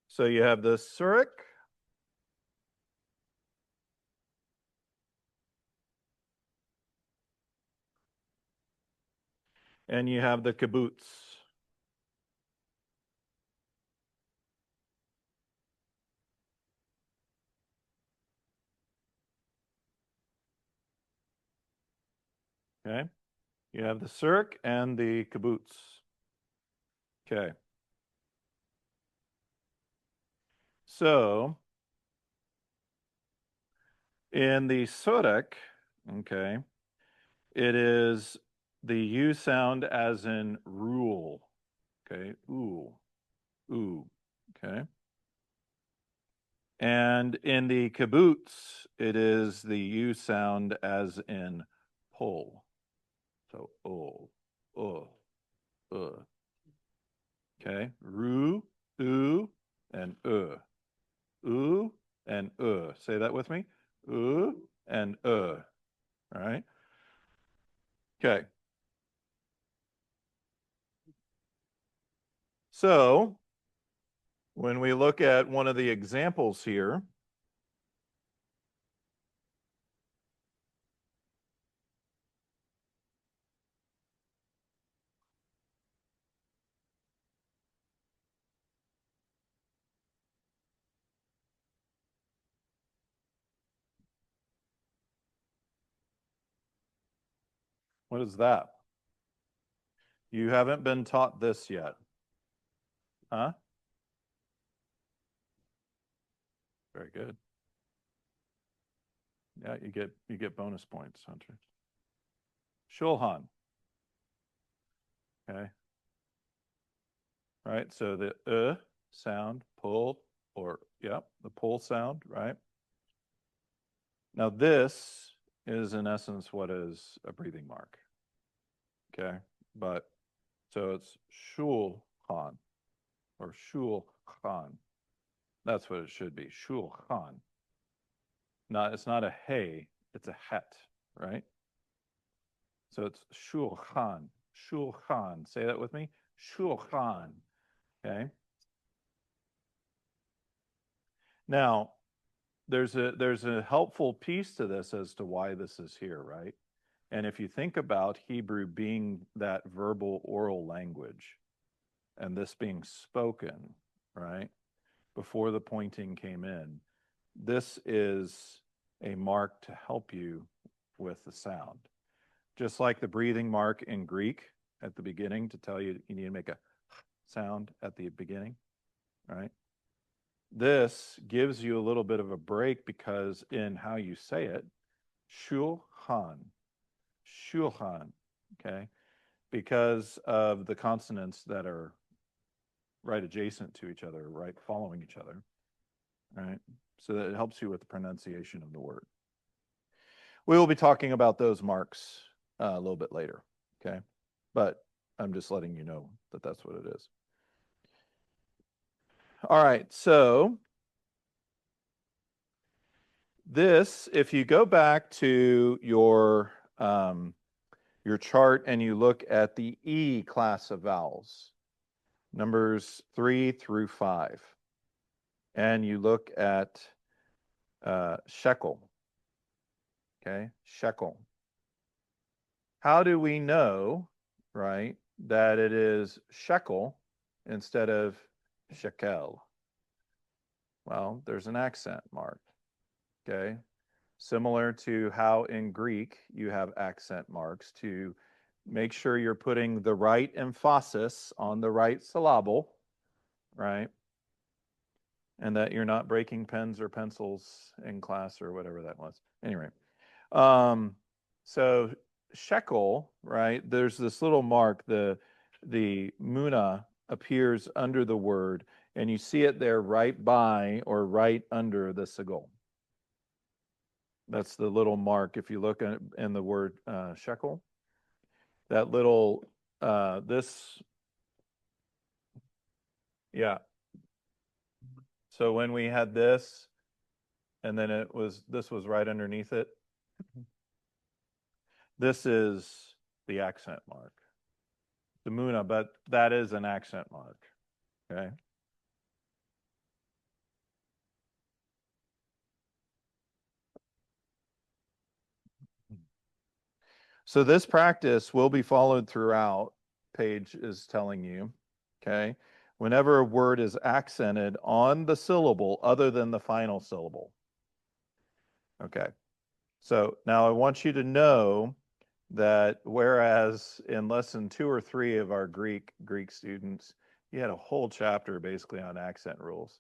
So you have the Surik, and you have the kibbutz. Okay. You have the circ and the kibbutz. Okay. So in the Sodek, okay, it is the U sound as in rule. Okay, ooh, ooh, okay. And in the kibbutz, it is the U sound as in pull. So okay, ru, and oo, and Say that with me. And All right. Okay. So when we look at one of the examples here, what is that? You haven't been taught this yet. Huh? Very good. Yeah, you get bonus points, Hunter. Shulhan. Okay. Right. So the sound, pull, or yeah, the pull sound, right? Now this is in essence what is a breathing mark. Okay. But so it's shulhan or shulchan. That's what it should be. Shulchan. It's not a hey, it's a het, right? So it's shulchan. Shulchan. Say that with me. Shulchan. Okay. Now, there's a helpful piece to this as to why this is here, right? And if you think about Hebrew being that verbal oral language and this being spoken, right? Before the pointing came in, this is a mark to help you with the sound. Just like the breathing mark in Greek at the beginning to tell you you need to make a sound at the beginning, right? This gives you a little bit of a break because in how you say it, shulchan, okay, because of the consonants that are right adjacent to each other, right following each other, right? So that it helps you with the pronunciation of the word. We will be talking about those marks a little bit later, okay? But I'm just letting you know that that's what it is. All right, so this, if you go back to your chart and you look at the E class of vowels, numbers 3 through 5, and you look at shekel, okay, shekel. How do we know, right, that it is shekel instead of shekel? Well, there's an accent mark, okay? Similar to how in Greek you have accent marks to make sure you're putting the right emphasis on the right syllable, right? And that you're not breaking pens or pencils in class or whatever that was. Anyway, so shekel, right? There's this little mark, the muna appears under the word, and you see it there right by or right under the sigil. That's the little mark. If you look at in the word shekel, that little this, yeah. So when we had this, and then this was right underneath it. This is the accent mark, the muna, but that is an accent mark. Okay. So this practice will be followed throughout, Paige is telling you, okay? Whenever a word is accented on the syllable other than the final syllable. Okay. So now I want you to know that whereas in lesson 2 or 3 of our Greek students, you had a whole chapter basically on accent rules.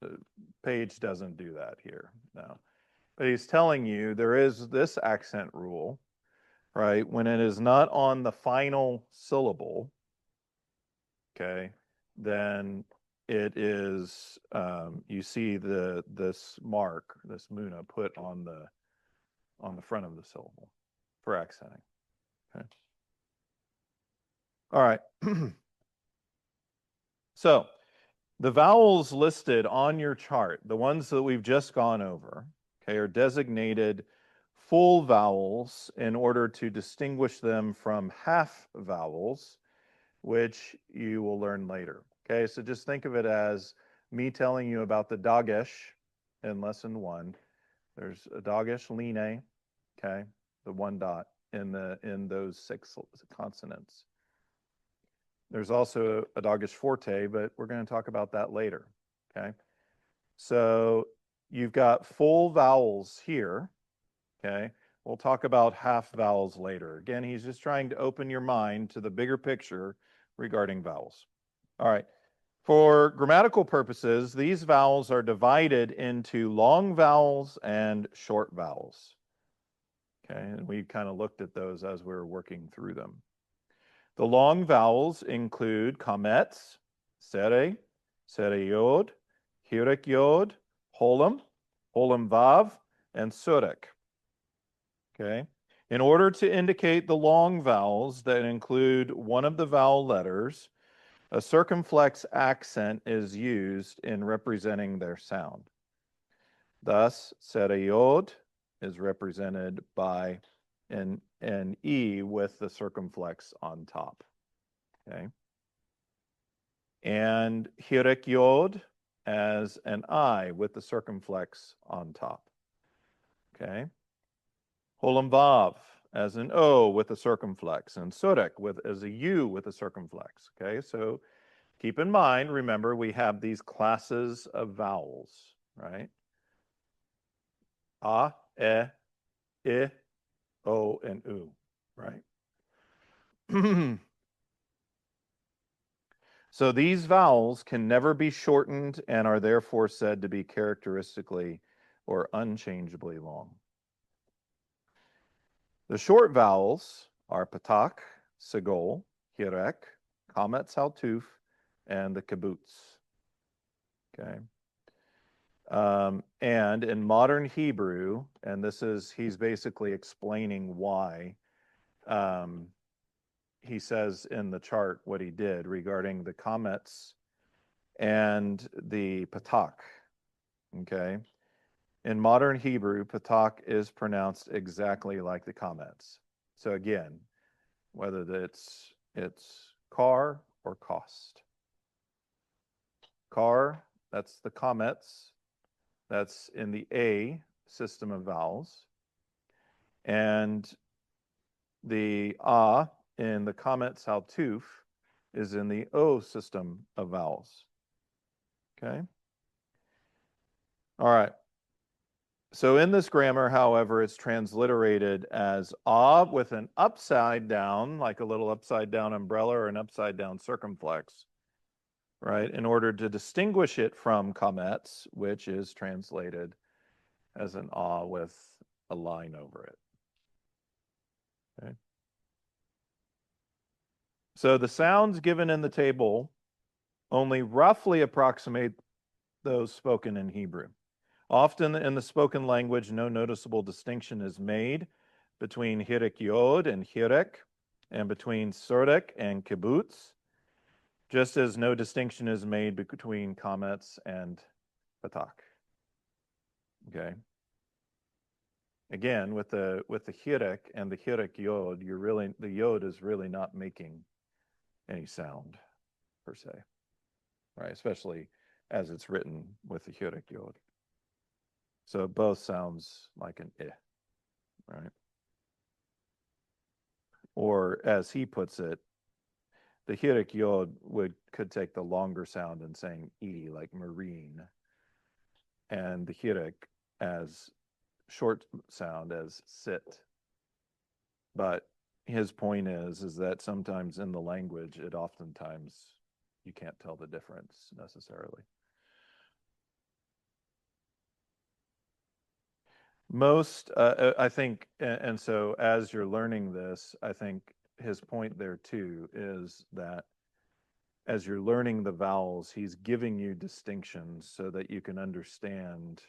The page doesn't do that here, no. But he's telling you there is this accent rule, right? When it is not on the final syllable, okay, then it is, you see this mark, this muna put on the front of the syllable for accenting. Okay. All right. So the vowels listed on your chart, the ones that we've just gone over, okay, are designated full vowels in order to distinguish them from half vowels, which you will learn later. Okay, so just think of it as me telling you about the Dagesh in lesson 1. There's a Dagesh line, okay, the 1 dot in those 6 consonants. There's also a Dagesh forte, but we're going to talk about that later, okay? So you've got full vowels here, okay? We'll talk about half vowels later. Again, he's just trying to open your mind to the bigger picture regarding vowels. All right. For grammatical purposes, these vowels are divided into long vowels and short vowels. Okay, and we kind of looked at those as we were working through them. The long vowels include kamets, sere, sere yod, hirik yod, holam, holam vav, and surik. Okay. In order to indicate the long vowels that include one of the vowel letters, a circumflex accent is used in representing their sound. Thus, sereyod is represented by an E with the circumflex on top. Okay. And hirik yod as an I with the circumflex on top. Okay. Holam vav as an O with a circumflex, and surik as a U with a circumflex. Okay, so keep in mind, remember, we have these classes of vowels, right? A, E, I, O, and U, right? So these vowels can never be shortened and are therefore said to be characteristically or unchangeably long. The short vowels are patak, segol, hirek, kamet saltuf, and the kibbutz. Okay. And in modern Hebrew, and he's basically explaining why, he says in the chart what he did regarding the kamets and the patak. Okay. In modern Hebrew, patak is pronounced exactly like the kamets. So again, whether it's car or cost. Car, that's the kamets. That's in the A system of vowels. And the A in the kamet saltuf is in the O system of vowels. Okay? All right. So in this grammar, however, it's transliterated as A with an upside down, like a little upside down umbrella or an upside down circumflex, right? In order to distinguish it from kamets, which is translated as an A with a line over it. Okay. So the sounds given in the table only roughly approximate those spoken in Hebrew. Often in the spoken language, no noticeable distinction is made between hirik yod and hirek, and between surik and kibbutz, just as no distinction is made between kamets and patak. Okay. Again, with the hirek and the hirik yod, the yod is really not making any sound per se, right? Especially as it's written with the hirik yod. So it both sounds like an I, right? Or as he puts it, the hirik yod could take the longer sound in saying E, like marine, and the hirik as short sound as sit. But his point is that sometimes in the language, it oftentimes you can't tell the difference necessarily. Most, I think, and so as you're learning this, I think his point there too is that as you're learning the vowels, he's giving you distinctions so that you can understand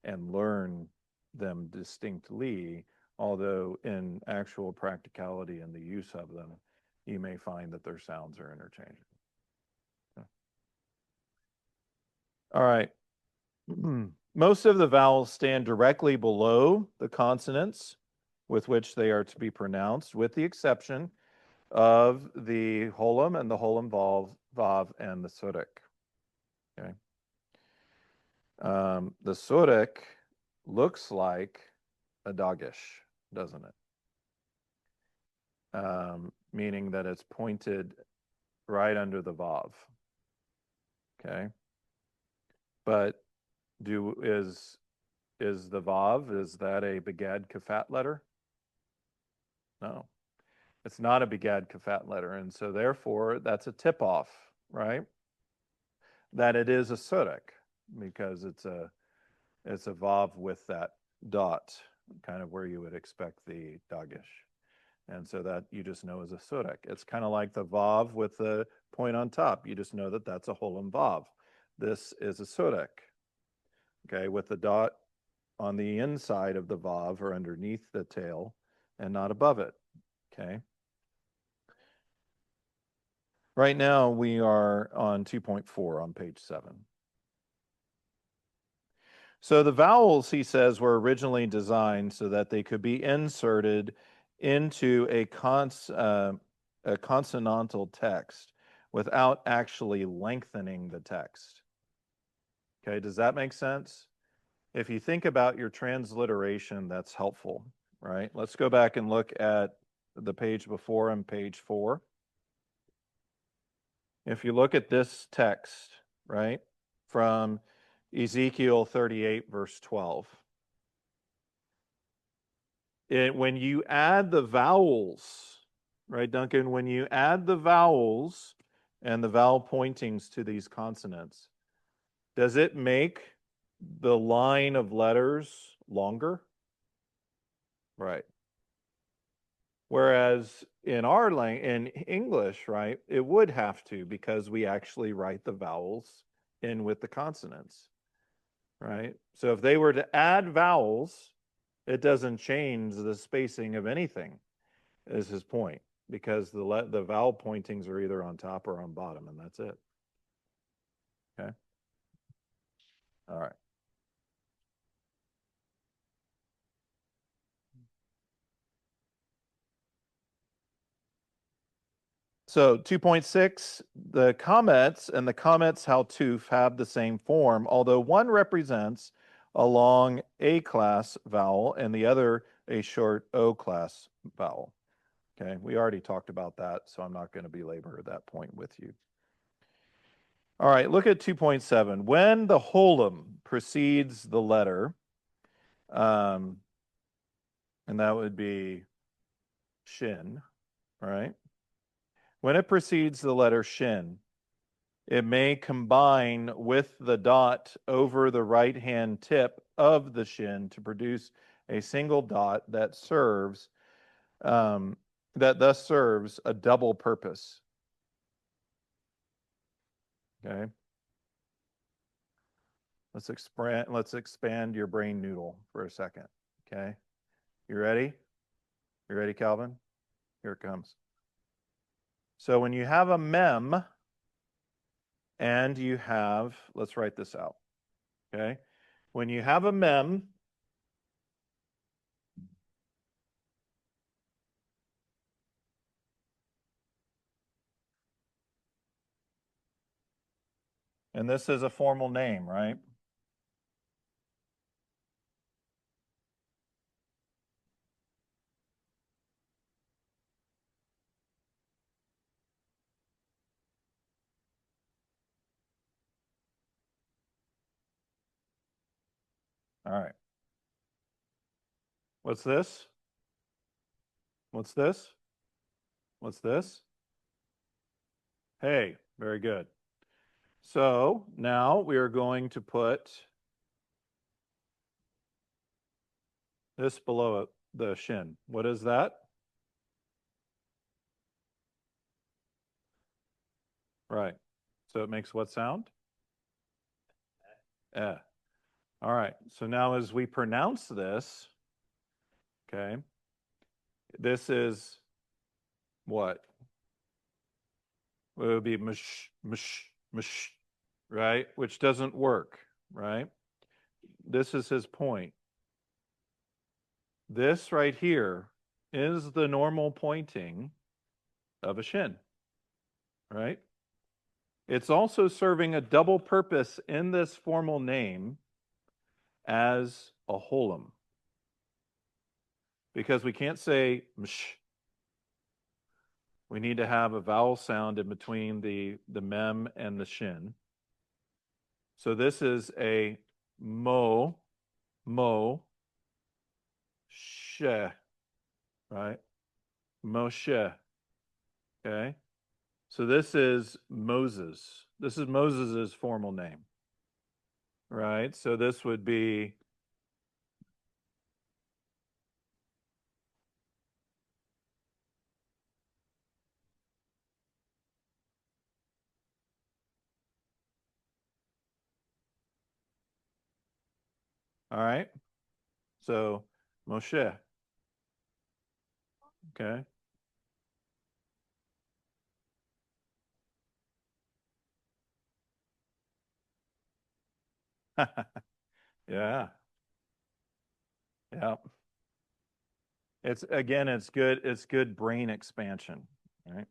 and learn them distinctly, although in actual practicality and the use of them, you may find that their sounds are interchangeable. Okay. All right. Most of the vowels stand directly below the consonants with which they are to be pronounced, with the exception of the holum and the holum vav and the surik. Okay. The surik looks like a dagish, doesn't it? Meaning that it's pointed right under the vav. Okay. But is the vav, is that a begad kafat letter? No, it's not a begad kafat letter, and so therefore that's a tip off, right? That it is a surik because it's a vav with that dot, kind of where you would expect the dagish. And so that you just know is a surik. It's kind of like the vav with the point on top. You just know that that's a holum vav. This is a surik, okay, with the dot on the inside of the vav or underneath the tail and not above it, okay? Right now we are on 2.4 on page 7. So the vowels, he says, were originally designed so that they could be inserted into a consonantal text without actually lengthening the text. Okay, does that make sense? If you think about your transliteration, that's helpful, right? Let's go back and look at the page before on page 4. If you look at this text, right, from Ezekiel 38, verse 12. When you add the vowels, right, Duncan, when you add the vowels and the vowel pointings to these consonants, does it make the line of letters longer? Right. Whereas in in English, right, it would have to because we actually write the vowels in with the consonants, right? So if they were to add vowels, it doesn't change the spacing of anything, is his point, because the vowel pointings are either on top or on bottom, and that's it. Okay. All right. So 2.6, the comments and the comments haltuf have the same form, although one represents a long A class vowel and the other a short O class vowel. Okay, we already talked about that, so I'm not going to belabor that point with you. All right, look at 2.7. When the holum precedes the letter, and that would be shin, right? When it precedes the letter shin, it may combine with the dot over the right-hand tip of the shin to produce a single dot that thus serves a double purpose. Okay. Let's expand your brain noodle for a second. Okay. You ready? You ready, Calvin? Here it comes. So when you have a mem and you have, let's write this out. Okay. When you have a mem, and this is a formal name, right? All right. What's this? What's this? What's this? Hey, very good. So now we are going to put this below it, the shin. What is that? Right. So it makes what sound? Eh. All right. So now as we pronounce this, okay, this is what? It would be mush, mush, mush, right? Which doesn't work, right? This is his point. This right here is the normal pointing of a shin, right? It's also serving a double purpose in this formal name as a holum. Because we can't say msh. We need to have a vowel sound in between the mem and the shin. So this is a mo, she, right? Moshe. Okay. So this is Moses. This is Moses's formal name. Right? So this would be all right. So Moshe. Okay. Yeah. Yeah. It's good brain expansion, right?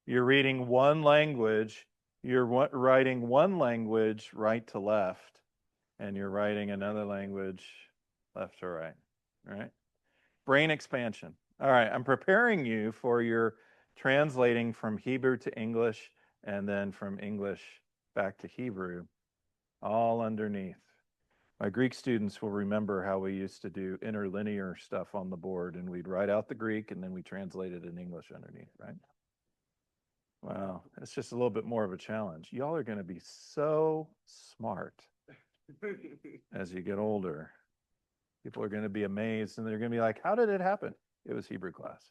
You're reading one language, you're writing one language right to left, and you're writing another language left to right, right? Brain expansion. All right, I'm preparing you for your translating from Hebrew to English and then from English back to Hebrew, all underneath. My Greek students will remember how we used to do interlinear stuff on the board, and we'd write out the Greek and then we translate it in English underneath, right? Wow, it's just a little bit more of a challenge. Y'all are going to be so smart as you get older. People are going to be amazed and they're going to be like, how did it happen? It was Hebrew class.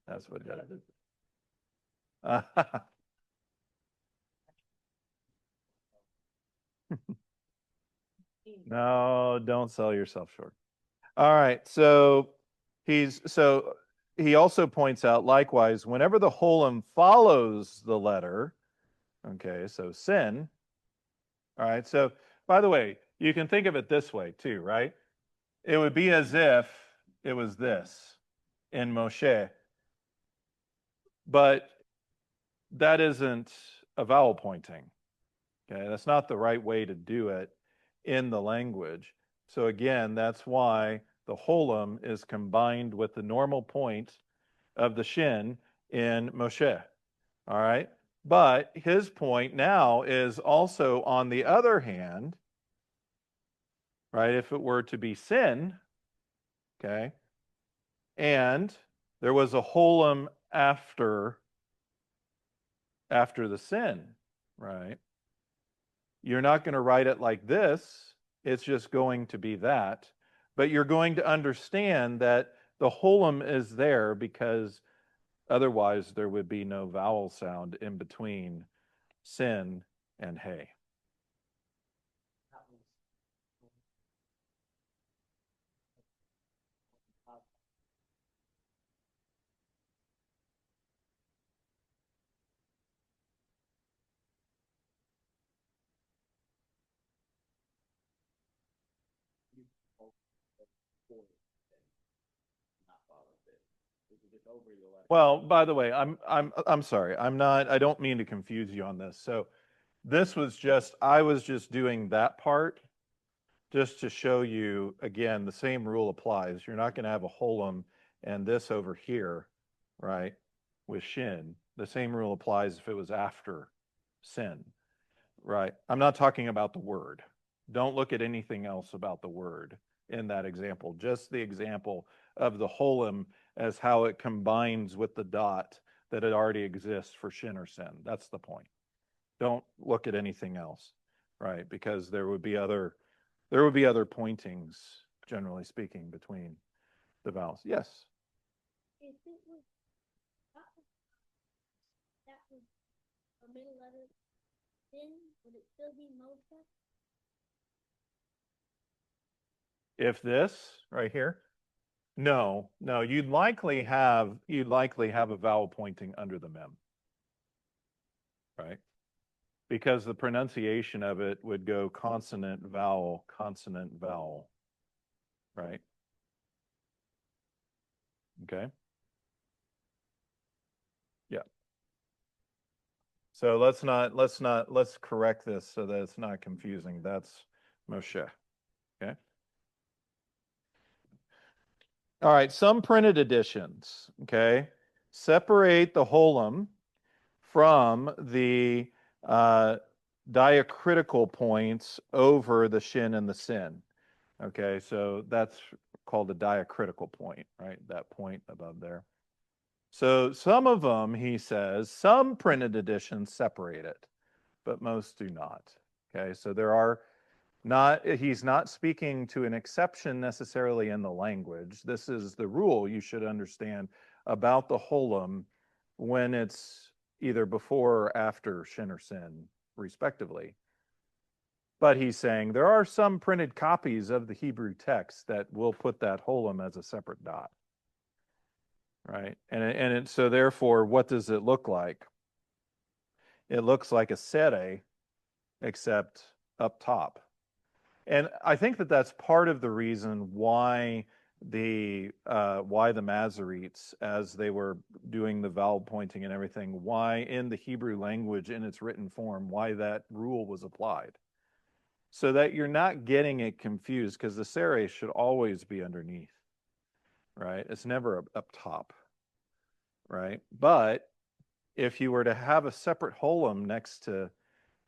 That's what did it. No, don't sell yourself short. All right, so he also points out likewise, whenever the holum follows the letter, okay, so sin. All right, so by the way, you can think of it this way too, right? It would be as if it was this in Moshe, but that isn't a vowel pointing. Okay, that's not the right way to do it in the language. So again, that's why the holum is combined with the normal point of the shin in Moshe. All right. But his point now is also on the other hand, right? If it were to be sin, okay, and there was a holum after the sin, right? You're not going to write it like this. It's just going to be that. But you're going to understand that the holum is there because otherwise there would be no vowel sound in between sin and hey. Well, by the way, I'm sorry. I don't mean to confuse you on this. So this was just I was just doing that part just to show you again the same rule applies. You're not going to have a holum and this over here, right? With shin. The same rule applies if it was after sin, right? I'm not talking about the word. Don't look at anything else about the word in that example, just the example of the holum as how it combines with the dot that it already exists for shin or sin. That's the point. Don't look at anything else, right? Because there would be other pointings, generally speaking, between the vowels. Yes. If it was that was a middle letter, then would it still be Moshe? If this right here, no, you'd likely have a vowel pointing under the mem, right? Because the pronunciation of it would go consonant, vowel, right? Okay. Yeah. So let's correct this so that it's not confusing. That's Moshe. Okay. All right, some printed editions, okay, separate the holum from the diacritical points over the shin and the sin. Okay, so that's called a diacritical point, right? That point above there. So some of them, he says, some printed editions separate it, but most do not. Okay, so there are not, he's not speaking to an exception necessarily in the language. This is the rule you should understand about the holum when it's either before or after shin or sin, respectively. But he's saying there are some printed copies of the Hebrew text that will put that holum as a separate dot, right? And so therefore, what does it look like? It looks like a sere, except up top. And I think that that's part of the reason why the Masoretes, as they were doing the vowel pointing and everything, why in the Hebrew language in its written form, why that rule was applied. So that you're not getting it confused, because the sere should always be underneath, right? It's never up top, right? But if you were to have a separate holum next to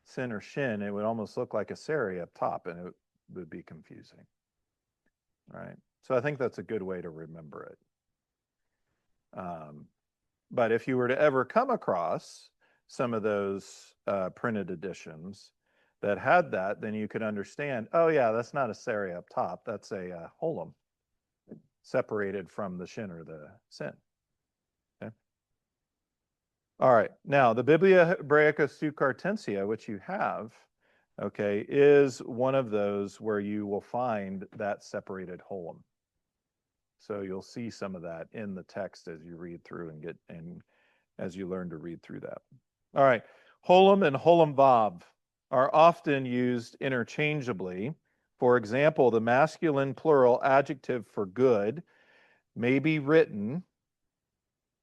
sin or shin, it would almost look like a sere up top, and it would be confusing, right? So I think that's a good way to remember it. But if you were to ever come across some of those printed editions that had that, then you could understand, oh yeah, that's not a sere up top, that's a holum separated from the shin or the sin. Okay. All right, now the Biblia Hebraica Sucartensia, which you have, okay, is one of those where you will find that separated holum. So you'll see some of that in the text as you read through and as you learn to read through that. All right, holum and holum vav are often used interchangeably. For example, the masculine plural adjective for good may be written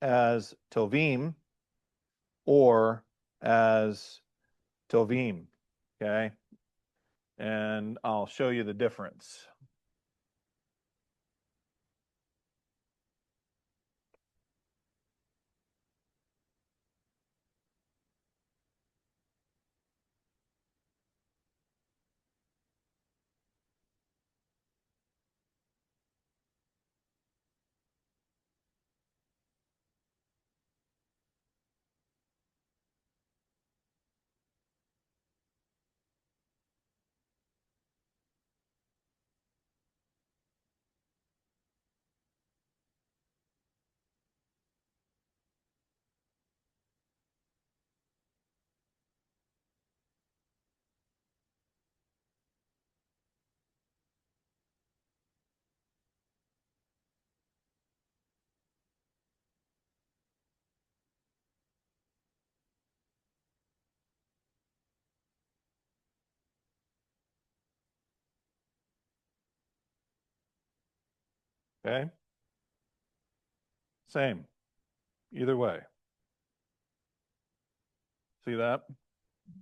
as tovim or as tovim, okay? And I'll show you the difference. Okay? Same, either way. See that?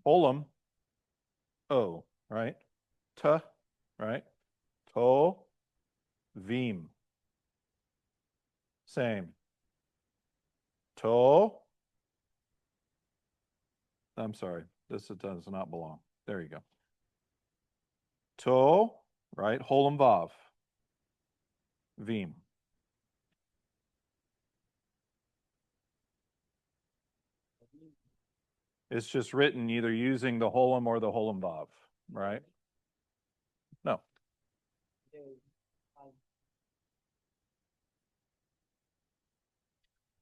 Holum, O, right? T, right? To, vim. Same. To, I'm sorry, this does not belong. There you go. To, right? Holem Vav. Vim. It's just written either using the Holem or the Holem Vav, right? No.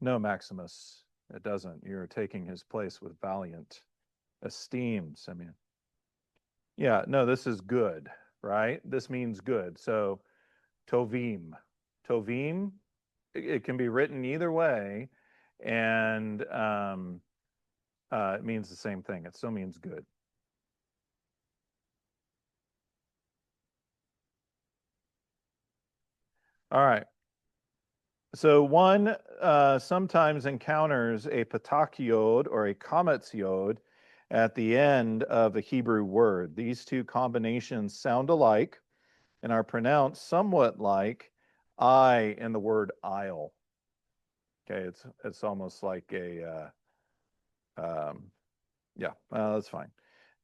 No, Maximus, it doesn't. You're taking his place with valiant, esteemed, Simeon. Yeah, no, this is good, right? This means good. So, tovim. Tovim, it can be written either way, and it means the same thing. It still means good. All right. So one sometimes encounters a patak yod or a kametz yod at the end of a Hebrew word. These two combinations sound alike and are pronounced somewhat like I in the word aisle. Okay, it's almost like a yeah, that's fine.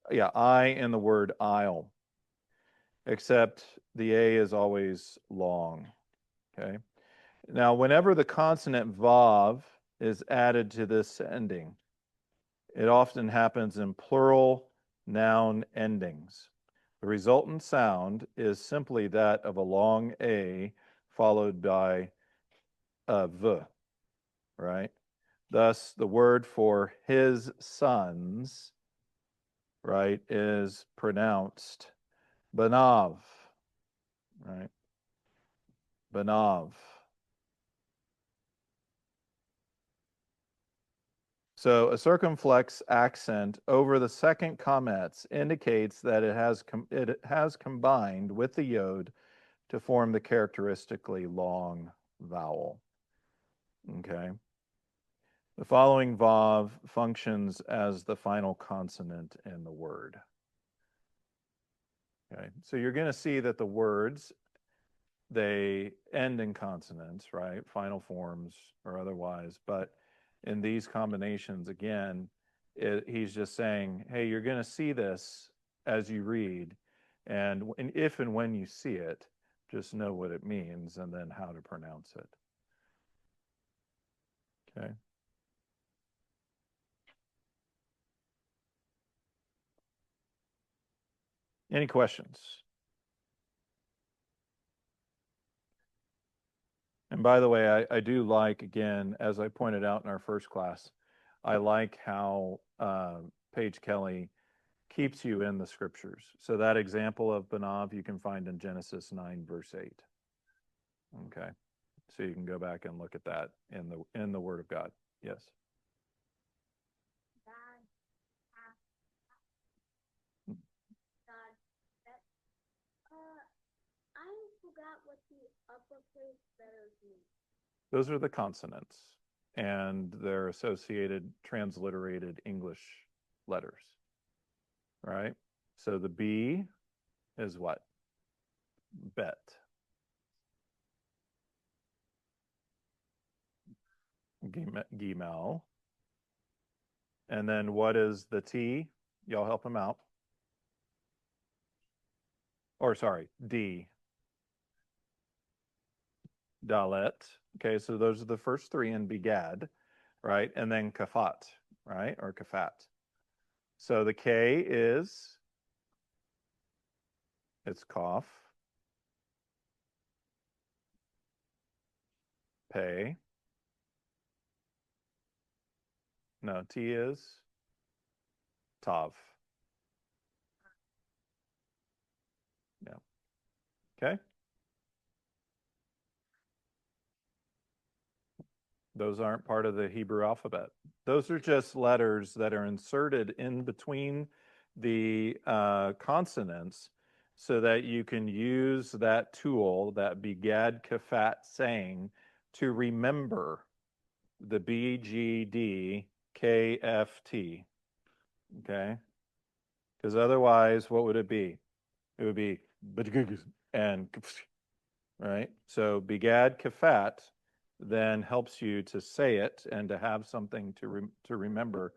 Yeah, I in the word aisle, except the A is always long. Okay. Now, whenever the consonant vav is added to this ending, it often happens in plural noun endings. The resultant sound is simply that of a long A followed by a V, right? Thus, the word for his sons, right, is pronounced banav, right? Banav. So a circumflex accent over the second kametz indicates that it has combined with the yod to form the characteristically long vowel. Okay. The following vav functions as the final consonant in the word. Okay. So you're going to see that the words, they end in consonants, right? Final forms or otherwise, but in these combinations, again, he's just saying, hey, you're going to see this as you read, and if and when you see it, just know what it means and then how to pronounce it. Okay. Any questions? And by the way, I do like, again, as I pointed out in our first class, I like how Paige Kelly keeps you in the scriptures. So that example of Banav you can find in Genesis 9, verse 8. Okay. So you can go back and look at that in the Word of God. Yes. I forgot what the uppercase letters mean. Those are the consonants, and they're associated transliterated English letters, right? So the B is what? Bet. Gimel. And then what is the T? Y'all help him out. Or sorry, D. Dalet. Okay, so those are the first three in Begad, right? And then Kafat, right? Or Kafat. So the K is, it's Kaf. Pei. No, T is Tav. Yeah. Okay. Those aren't part of the Hebrew alphabet. Those are just letters that are inserted in between the consonants so that you can use that tool, that Begad Kafat saying, to remember the B, G, D, K, F, T. Okay? Because otherwise, what would it be? It would be and right? So Begad Kafat then helps you to say it and to have something to remember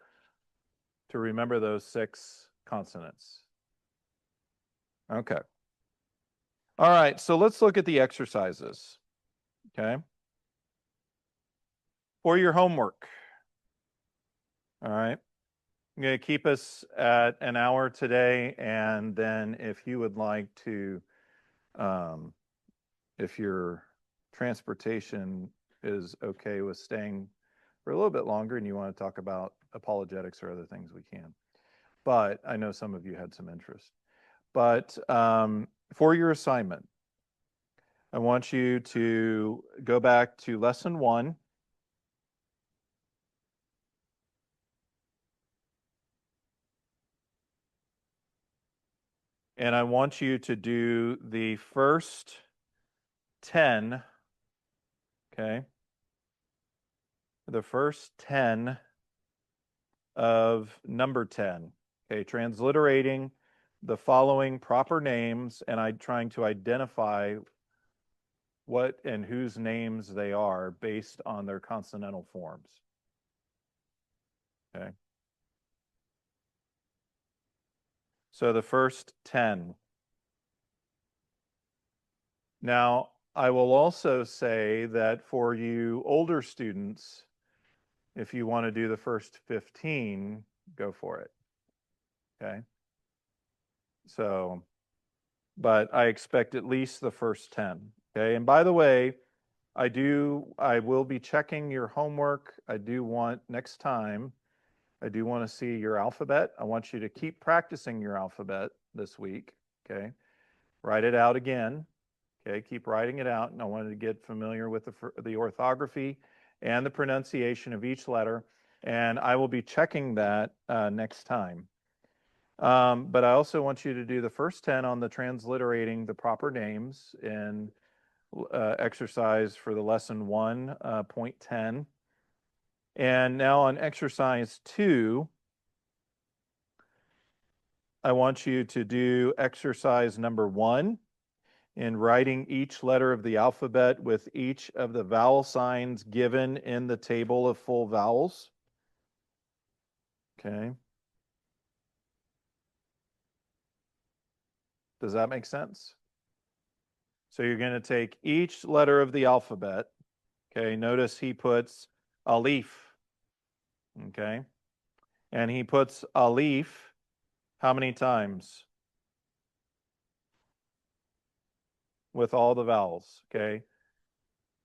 those 6 consonants. Okay. All right, so let's look at the exercises. Okay. For your homework. All right. I'm going to keep us at an hour today, and then if you would like to, if your transportation is okay with staying for a little bit longer and you want to talk about apologetics or other things, we can. But I know some of you had some interest. But for your assignment, I want you to go back to lesson 1. And I want you to do the first 10, okay? The first 10 of number 10, okay? Transliterating the following proper names, and I'm trying to identify what and whose names they are based on their consonantal forms, okay? So the first 10. Now, I will also say that for you older students, if you want to do the first 15, go for it. Okay. So, but I expect at least the first 10. Okay. And by the way, I will be checking your homework. I do want next time, I do want to see your alphabet. I want you to keep practicing your alphabet this week. Okay. Write it out again. Okay. Keep writing it out. And I wanted to get familiar with the orthography and the pronunciation of each letter. And I will be checking that next time. But I also want you to do the first 10 on the transliterating the proper names in exercise for the lesson 1.10. And now on exercise 2, I want you to do exercise number 1 in writing each letter of the alphabet with each of the vowel signs given in the table of full vowels. Okay. Does that make sense? So you're going to take each letter of the alphabet. Okay, notice he puts alif. Okay, and he puts alif how many times? With all the vowels. Okay,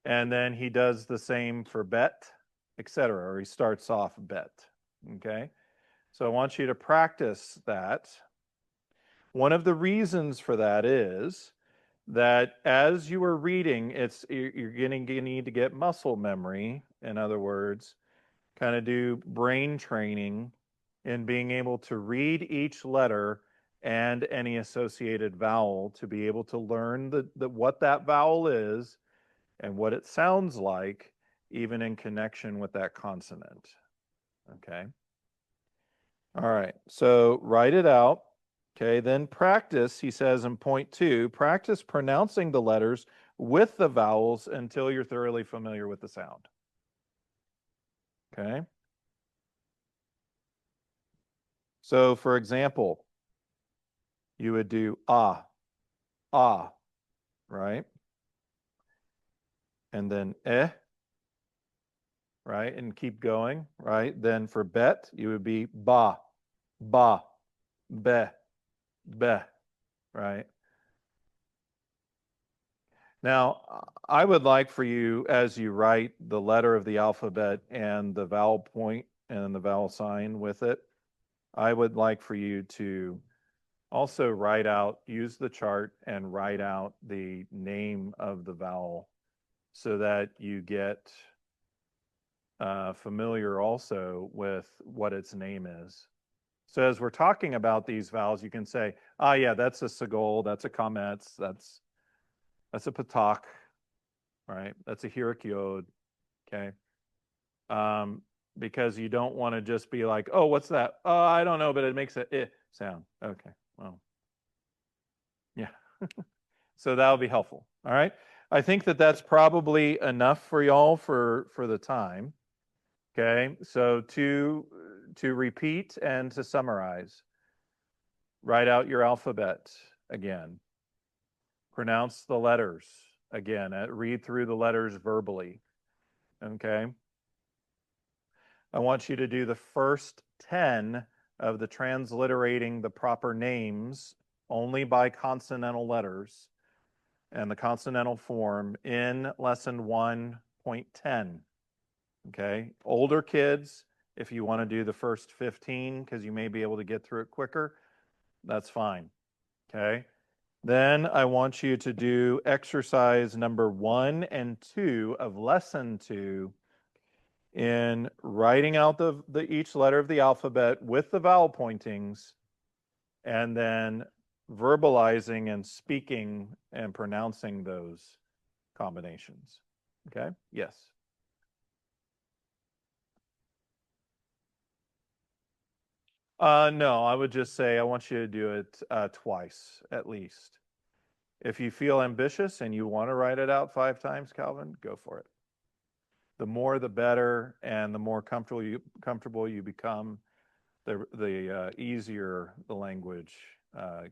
and then he does the same for bet, etc., or he starts off bet. Okay, so I want you to practice that. One of the reasons for that is that as you are reading, you're going to need to get muscle memory. In other words, kind of do brain training in being able to read each letter and any associated vowel to be able to learn what that vowel is and what it sounds like, even in connection with that consonant. Okay. All right. So write it out. Okay. Then practice, he says in point 2, practice pronouncing the letters with the vowels until you're thoroughly familiar with the sound. Okay. So for example, you would do ah, right? And then right? And keep going, right? Then for bet, you would be ba, be, right? Now, I would like for you, as you write the letter of the alphabet and the vowel point and the vowel sign with it, I would like for you to also write out, use the chart and write out the name of the vowel so that you get familiar also with what its name is. So as we're talking about these vowels, you can say, ah, yeah, that's a sagol, that's a kametz, that's a patak, right? That's a hirakyod, okay? Because you don't want to just be like, oh, what's that? Oh, I don't know, but it makes a sound. Okay, well, yeah. So that'll be helpful, all right? I think that that's probably enough for y'all for the time. Okay, so to repeat and to summarize, write out your alphabet again. Pronounce the letters. Again, read through the letters verbally. Okay? I want you to do the first 10 of the transliterating the proper names only by consonantal letters and the consonantal form in lesson 1.10. Okay? Older kids, if you want to do the first 15 because you may be able to get through it quicker, that's fine. Okay? Then I want you to do exercise number 1 and 2 of lesson 2 in writing out each letter of the alphabet with the vowel pointings and then verbalizing and speaking and pronouncing those combinations. Okay? Yes. No, I would just say I want you to do it twice at least. If you feel ambitious and you want to write it out 5 times, Calvin, go for it. The more the better, and the more comfortable you become, the easier the language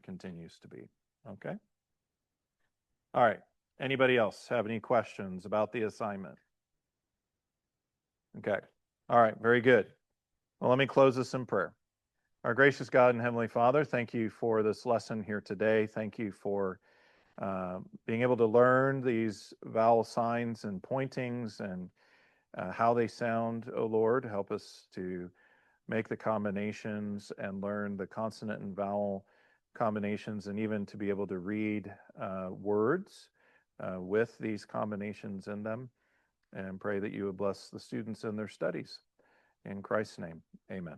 continues to be. Okay? All right. Anybody else have any questions about the assignment? Okay. All right. Very good. Well, let me close this in prayer. Our gracious God and Heavenly Father, thank you for this lesson here today. Thank you for being able to learn these vowel signs and pointings and how they sound, O Lord. Help us to make the combinations and learn the consonant and vowel combinations, and even to be able to read words with these combinations in them. And pray that you would bless the students in their studies. In Christ's name, amen.